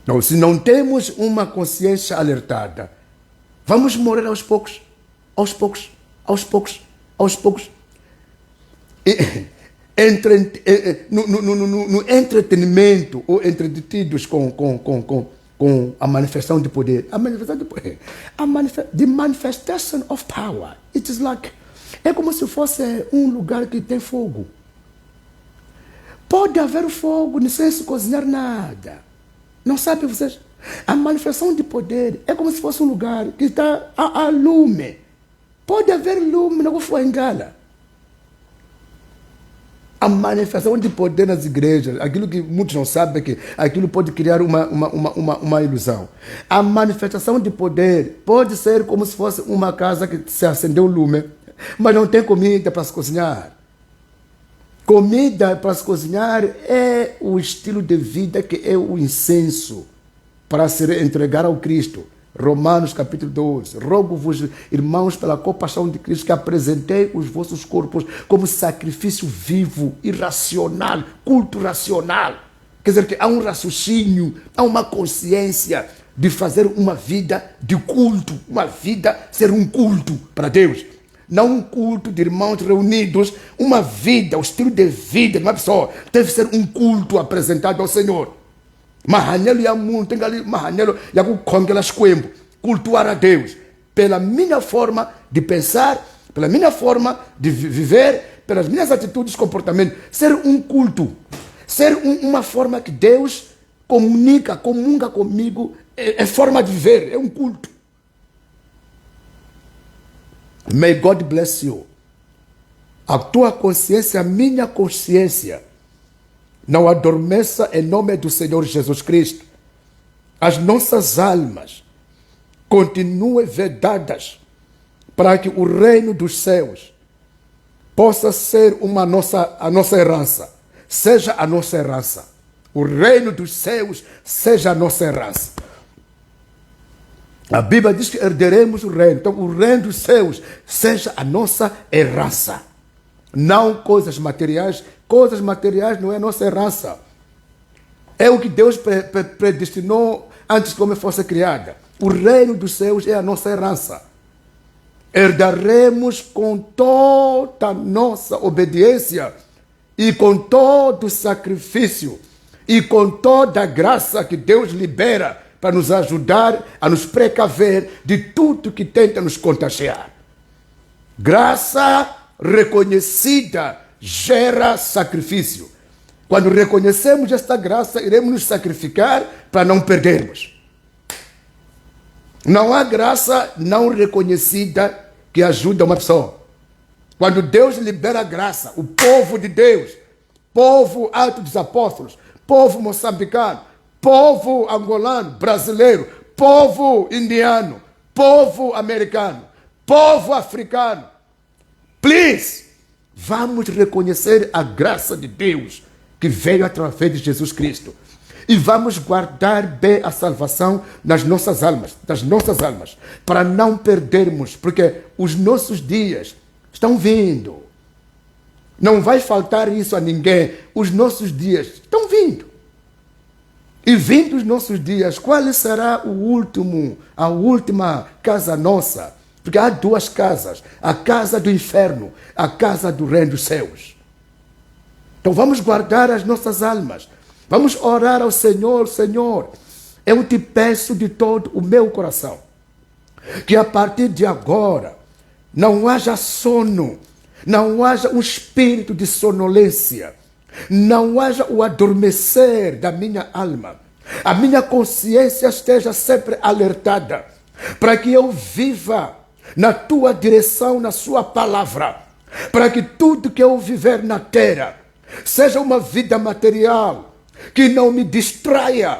Então, se não temos uma consciência alertada, vamos morrer aos poucos. No entretenimento ou entretidos com a manifestação de poder. A manifestação de poder. The manifestation of power. It is like... É como se fosse um lugar que tem fogo. Pode haver fogo sem se cozinhar nada. Não sabe vocês? A manifestação de poder é como se fosse um lugar que está a lume. Pode haver lume, não foi engana. A manifestação de poder nas igrejas, aquilo que muitos não sabem, que aquilo pode criar uma ilusão. A manifestação de poder pode ser como se fosse uma casa que se acendeu lume, mas não tem comida para se cozinhar. Comida para se cozinhar é o estilo de vida que é o incenso para se entregar ao Cristo. Romanos capítulo 12. Rogo-vos, irmãos, pela compaixão de Cristo, que apresentei os vossos corpos como sacrifício vivo, irracional, culto racional. Quer dizer que há um raciocínio, há uma consciência de fazer uma vida de culto, uma vida ser um culto para Deus. Não um culto de irmãos reunidos, uma vida, o estilo de vida de uma pessoa deve ser um culto apresentado ao Senhor. Mahanelo ya mundo, tem ali mahanelo ya kukhongela xikwembu, cultuar a Deus pela minha forma de pensar, pela minha forma de viver, pelas minhas atitudes e comportamentos, ser um culto, ser uma forma que Deus comunga comigo, é forma de viver, é um culto. May God bless you. A tua consciência, a minha consciência, não adormeça em nome do Senhor Jesus Cristo. As nossas almas continuem vedadas para que o reino dos céus possa ser a nossa herança. Seja a nossa herança. O reino dos céus seja a nossa herança. A Bíblia diz que herderemos o reino. Então, o reino dos céus seja a nossa herança. Não coisas materiais. Coisas materiais não é nossa herança. É o que Deus predestinou antes que o homem fosse criado. O reino dos céus é a nossa herança. Herdaremos com toda a nossa obediência e com todo o sacrifício e com toda a graça que Deus libera para nos ajudar a nos precaver de tudo que tenta nos contagiar. Graça reconhecida gera sacrifício. Quando reconhecemos esta graça, iremos nos sacrificar para não perdermos. Não há graça não reconhecida que ajuda uma pessoa. Quando Deus libera a graça, o povo de Deus, povo Atos dos Apóstolos, povo moçambicano, povo angolano, brasileiro, povo indiano, povo americano, povo africano, please, vamos reconhecer a graça de Deus que veio através de Jesus Cristo. E vamos guardar bem a salvação das nossas almas, para não perdermos, porque os nossos dias estão vindo. Não vai faltar isso a ninguém. Os nossos dias estão vindo. E vindo os nossos dias, qual será a última casa nossa? Porque há duas casas, a casa do inferno, a casa do reino dos céus. Então vamos guardar as nossas almas. Vamos orar ao Senhor. Senhor, eu te peço de todo o meu coração que a partir de agora não haja sono, não haja um espírito de sonolência, não haja o adormecer da minha alma. A minha consciência esteja sempre alertada para que eu viva na tua direção, na sua palavra, para que tudo que eu viver na terra seja uma vida material, que não me distraia,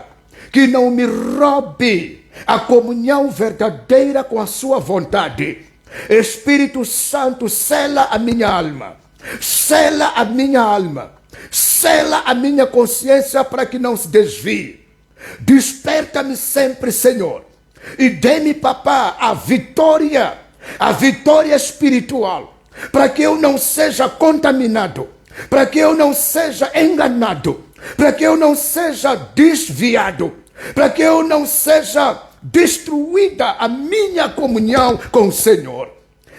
que não me roube a comunhão verdadeira com a sua vontade. Espírito Santo, sela a minha alma, sela a minha alma, sela a minha consciência para que não se desvie. Desperta-me sempre, Senhor, e dê-me, papá, a vitória espiritual, para que eu não seja contaminado, para que eu não seja enganado, para que eu não seja desviado, para que eu não seja destruída a minha comunhão com o Senhor.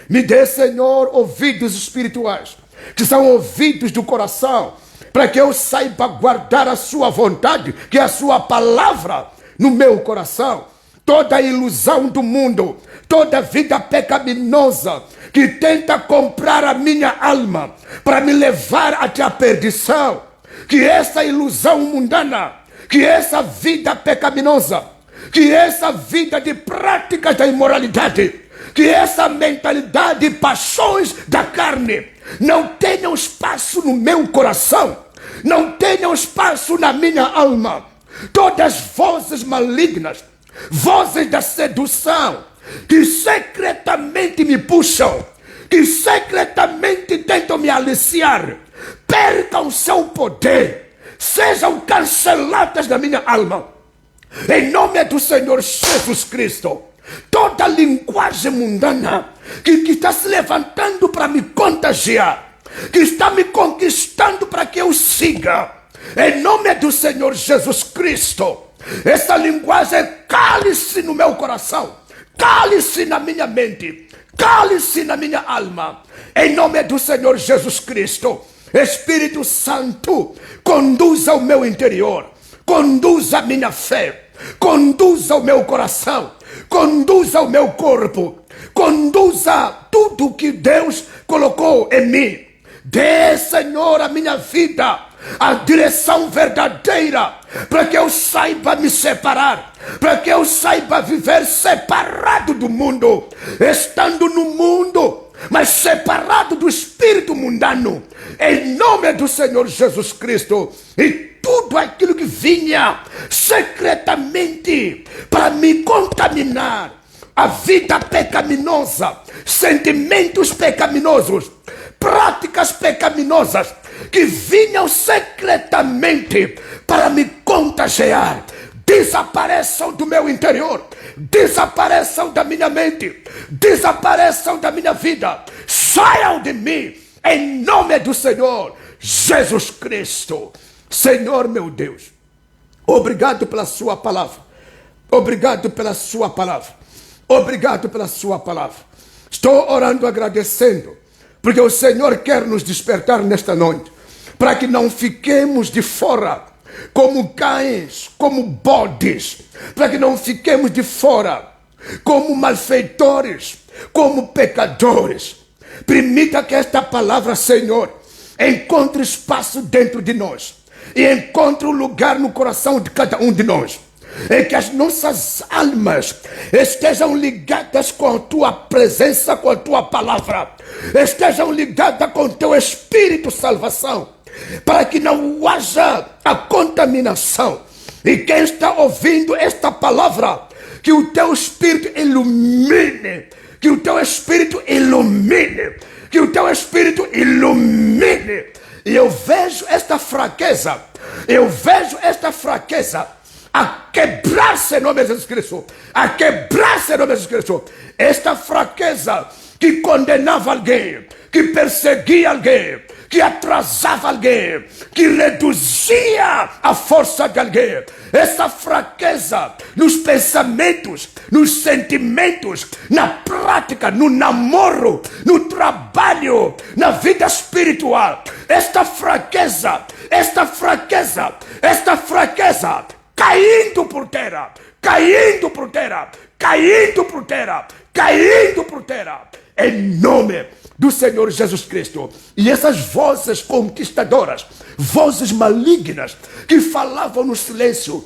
Me dê, Senhor, ouvidos espirituais, que são ouvidos do coração, para que eu saiba guardar a sua vontade, que é a sua palavra no meu coração. Toda a ilusão do mundo, toda vida pecaminosa que tenta comprar a minha alma para me levar até a perdição, que essa ilusão mundana, que essa vida pecaminosa, que essa vida de práticas da imoralidade, que essa mentalidade de paixões da carne não tenham espaço no meu coração, não tenham espaço na minha alma. Todas as vozes malignas, vozes da sedução, que secretamente me puxam, que secretamente tentam me aliciar, percam seu poder, sejam canceladas da minha alma, em nome do Senhor Jesus Cristo. Toda linguagem mundana que está se levantando para me contagiar, que está me conquistando para que eu siga, em nome do Senhor Jesus Cristo, essa linguagem cale-se no meu coração, cale-se na minha mente, cale-se na minha alma, em nome do Senhor Jesus Cristo. Espírito Santo, conduza o meu interior, conduza a minha fé, conduza o meu coração, conduza o meu corpo, conduza tudo que Deus colocou em mim. Dê, Senhor, a minha vida a direção verdadeira, para que eu saiba me separar, para que eu saiba viver separado do mundo, estando no mundo, mas separado do espírito mundano, em nome do Senhor Jesus Cristo. E tudo aquilo que vinha secretamente para me contaminar, a vida pecaminosa, sentimentos pecaminosos, práticas pecaminosas que vinham secretamente para me contagiar, desapareçam do meu interior, desapareçam da minha mente, desapareçam da minha vida, saiam de mim, em nome do Senhor Jesus Cristo. Senhor meu Deus, obrigado pela sua palavra, obrigado pela sua palavra, obrigado pela sua palavra. Estou orando, agradecendo, porque o Senhor quer nos despertar nesta noite, para que não fiquemos de fora, como cães, como bodes, para que não fiquemos de fora, como malfeitores, como pecadores. Permita que esta palavra, Senhor, encontre espaço dentro de nós, e encontre um lugar no coração de cada um de nós, e que as nossas almas estejam ligadas com a tua presença, com a tua palavra, estejam ligadas com o teu Espírito Salvação, para que não haja a contaminação. E quem está ouvindo esta palavra, que o teu Espírito ilumine, que o teu Espírito ilumine, que o teu Espírito ilumine. E eu vejo esta fraqueza, a quebrar-se em nome de Jesus Cristo, a quebrar-se em nome de Jesus Cristo. Esta fraqueza que condenava alguém, que perseguia alguém, que atrasava alguém, que reduzia a força de alguém. Essa fraqueza nos pensamentos, nos sentimentos, na prática, no namoro, no trabalho, na vida espiritual. Esta fraqueza, caindo por terra, caindo por terra, caindo por terra, caindo por terra, em nome do Senhor Jesus Cristo. E essas vozes conquistadoras, vozes malignas, que falavam no silêncio,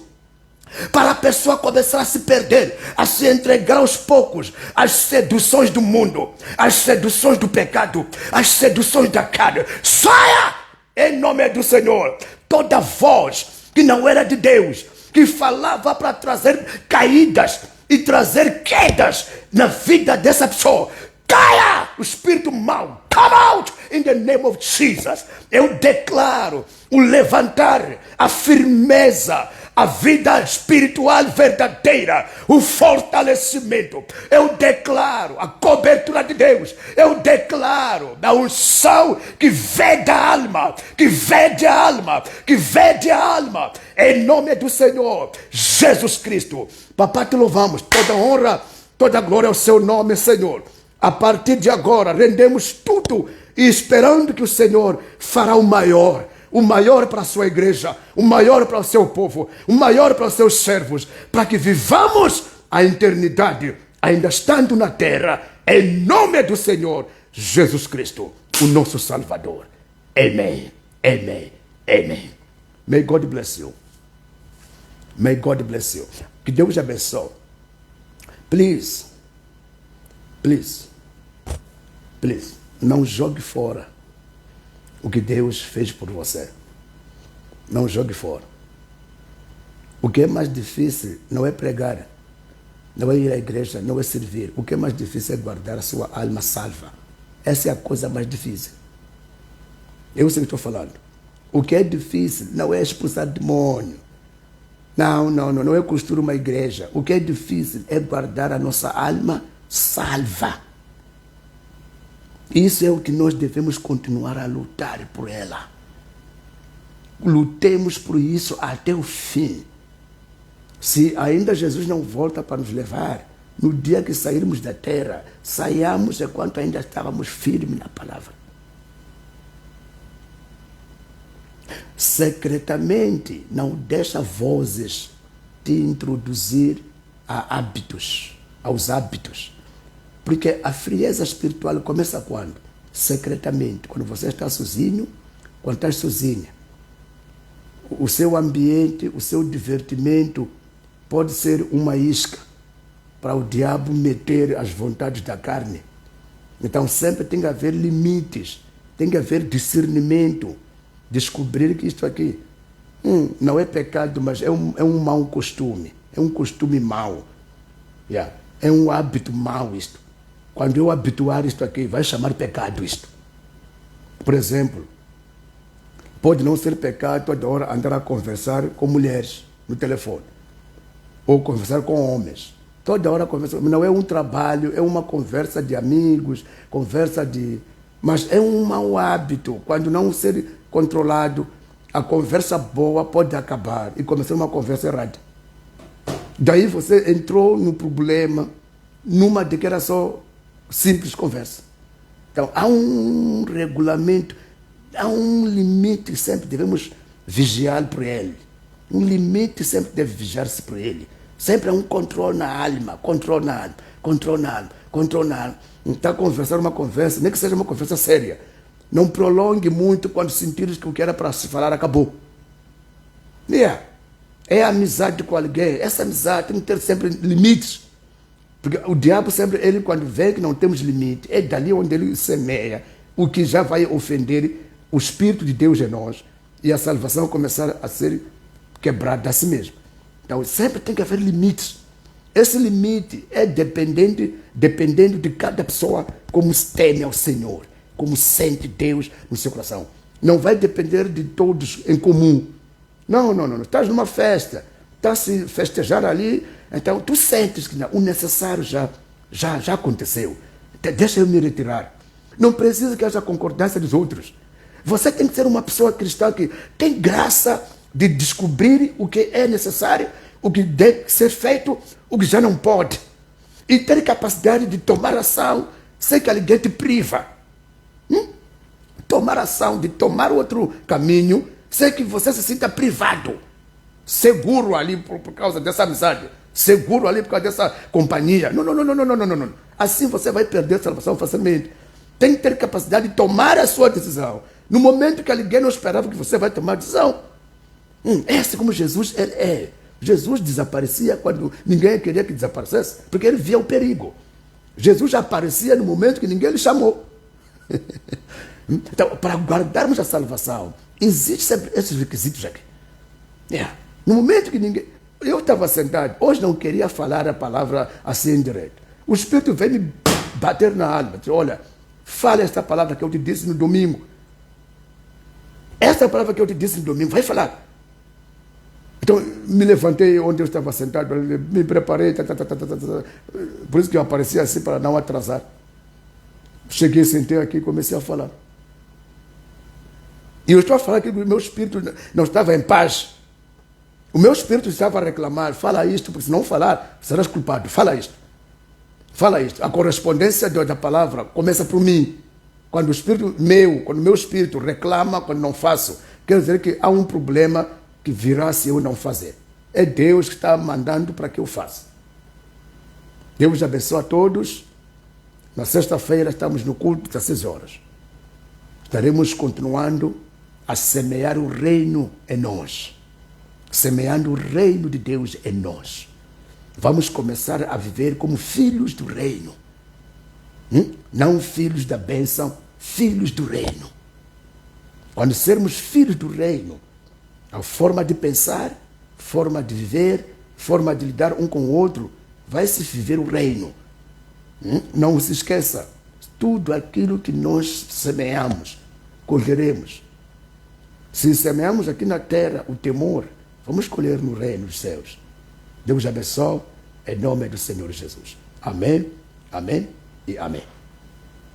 para a pessoa começar a se perder, a se entregar aos poucos às seduções do mundo, às seduções do pecado, às seduções da carne. Saia em nome do Senhor. Toda voz que não era de Deus, que falava para trazer caídas e trazer quedas na vida dessa pessoa, caia! O espírito mau, come out in the name of Jesus. Eu declaro o levantar, a firmeza, a vida espiritual verdadeira, o fortalecimento. Eu declaro a cobertura de Deus. Eu declaro a unção que vede a alma, que vede a alma, que vede a alma, em nome do Senhor Jesus Cristo. Papai, te louvamos. Toda honra, toda glória ao seu nome, Senhor. A partir de agora, rendemos tudo e esperando que o Senhor fará o maior para a sua igreja, o maior para o seu povo, o maior para os seus servos, para que vivamos a eternidade, ainda estando na terra, em nome do Senhor Jesus Cristo, o nosso Salvador. Amém, amém, amém. May God bless you. May God bless you. Que Deus abençoe. Please, não jogue fora o que Deus fez por você. Não jogue fora. O que é mais difícil não é pregar, não é ir à igreja, não é servir. O que é mais difícil é guardar a sua alma salva. Essa é a coisa mais difícil. Eu sei o que estou falando. O que é difícil não é expulsar demônio. Não é construir uma igreja. O que é difícil é guardar a nossa alma salva. Isso é o que nós devemos continuar a lutar por ela. Lutemos por isso até o fim. Se ainda Jesus não volta para nos levar, no dia que sairmos da terra, saiamos enquanto ainda estávamos firmes na palavra. Secretamente, não deixa vozes te introduzir aos hábitos. Porque a frieza espiritual começa quando? secretamente. Quando você está sozinho, quando estás sozinha, o seu ambiente, o seu divertimento pode ser uma isca para o diabo meter as vontades da carne. Então sempre tem que haver limites, tem que haver discernimento, descobrir que isto aqui não é pecado, mas é um mau costume, é um costume mau. Yeah. É um hábito mau isto. Quando eu habituar isto aqui, vai chamar pecado isto. Por exemplo, pode não ser pecado toda hora andar a conversar com mulheres no telefone, ou conversar com homens. Toda hora conversar, não é um trabalho, é uma conversa de amigos, mas é um mau hábito. Quando não ser controlado, a conversa boa pode acabar e começar uma conversa errada. Daí você entrou no problema, numa de que era só simples conversa. Então, há um regulamento, há um limite, sempre devemos vigiar por ele. Um limite sempre deve vigiar-se por ele. Sempre há um controle na alma, controle na alma. Está a conversar uma conversa, nem que seja uma conversa séria. Não prolongue muito quando sentires que o que era para se falar acabou. É amizade com alguém. Essa amizade tem que ter sempre limites. Porque o diabo sempre, ele quando vê que não temos limite, é dali onde ele semeia o que já vai ofender o Espírito de Deus em nós e a salvação começar a ser quebrada a si mesmo. Então sempre tem que haver limites. Esse limite é dependendo de cada pessoa, como teme ao Senhor, como sente Deus no seu coração. Não vai depender de todos em comum. Não. Estás numa festa, estás a se festejar ali, então tu sentes que o necessário já aconteceu. Deixa eu me retirar. Não precisa que haja concordância dos outros. Você tem que ser uma pessoa cristã que tem graça de descobrir o que é necessário, o que deve ser feito, o que já não pode. E ter capacidade de tomar ação sem que alguém te priva. Tomar ação, de tomar outro caminho, sem que você se sinta privado. Seguro ali por causa dessa amizade. Seguro ali por causa dessa companhia. Não. Assim você vai perder a salvação facilmente. Tem que ter capacidade de tomar a sua decisão. No momento que alguém não esperava que você vai tomar a decisão. É assim como Jesus é. Jesus desaparecia quando ninguém queria que desaparecesse, porque ele via o perigo. Jesus já aparecia no momento que ninguém lhe chamou. Então, para guardarmos a salvação, existem sempre esses requisitos aqui. No momento que ninguém... Eu estava sentado, hoje não queria falar a palavra assim direto. O Espírito veio me bater na alma. Disse, olha, fale esta palavra que eu te disse no domingo. Esta palavra que eu te disse no domingo, vai falar. Então, me levantei onde eu estava sentado, me preparei, por isso que eu apareci assim, para não atrasar. Cheguei, sentei aqui e comecei a falar. E eu estou a falar que o meu espírito não estava em paz. O meu espírito estava a reclamar, fala isto, porque se não falar, serás culpado. Fala isto. A correspondência da palavra começa por mim. Quando o meu espírito reclama, quando não faço, quer dizer que há um problema que virá se eu não fazer. É Deus que está mandando para que eu faça. Deus abençoe a todos. Na sexta-feira estamos no culto das 6 horas. Estaremos continuando a semear o reino em nós. Semeando o reino de Deus em nós. Vamos começar a viver como filhos do reino. Não filhos da bênção, filhos do reino. Quando sermos filhos do reino, a forma de pensar, forma de viver, forma de lidar um com o outro, vai se viver o reino. Não se esqueça, tudo aquilo que nós semeamos, colheremos. Se semeamos aqui na terra o temor, vamos colher no reino dos céus. Deus abençoe, em nome do Senhor Jesus. Amém, amém e amém.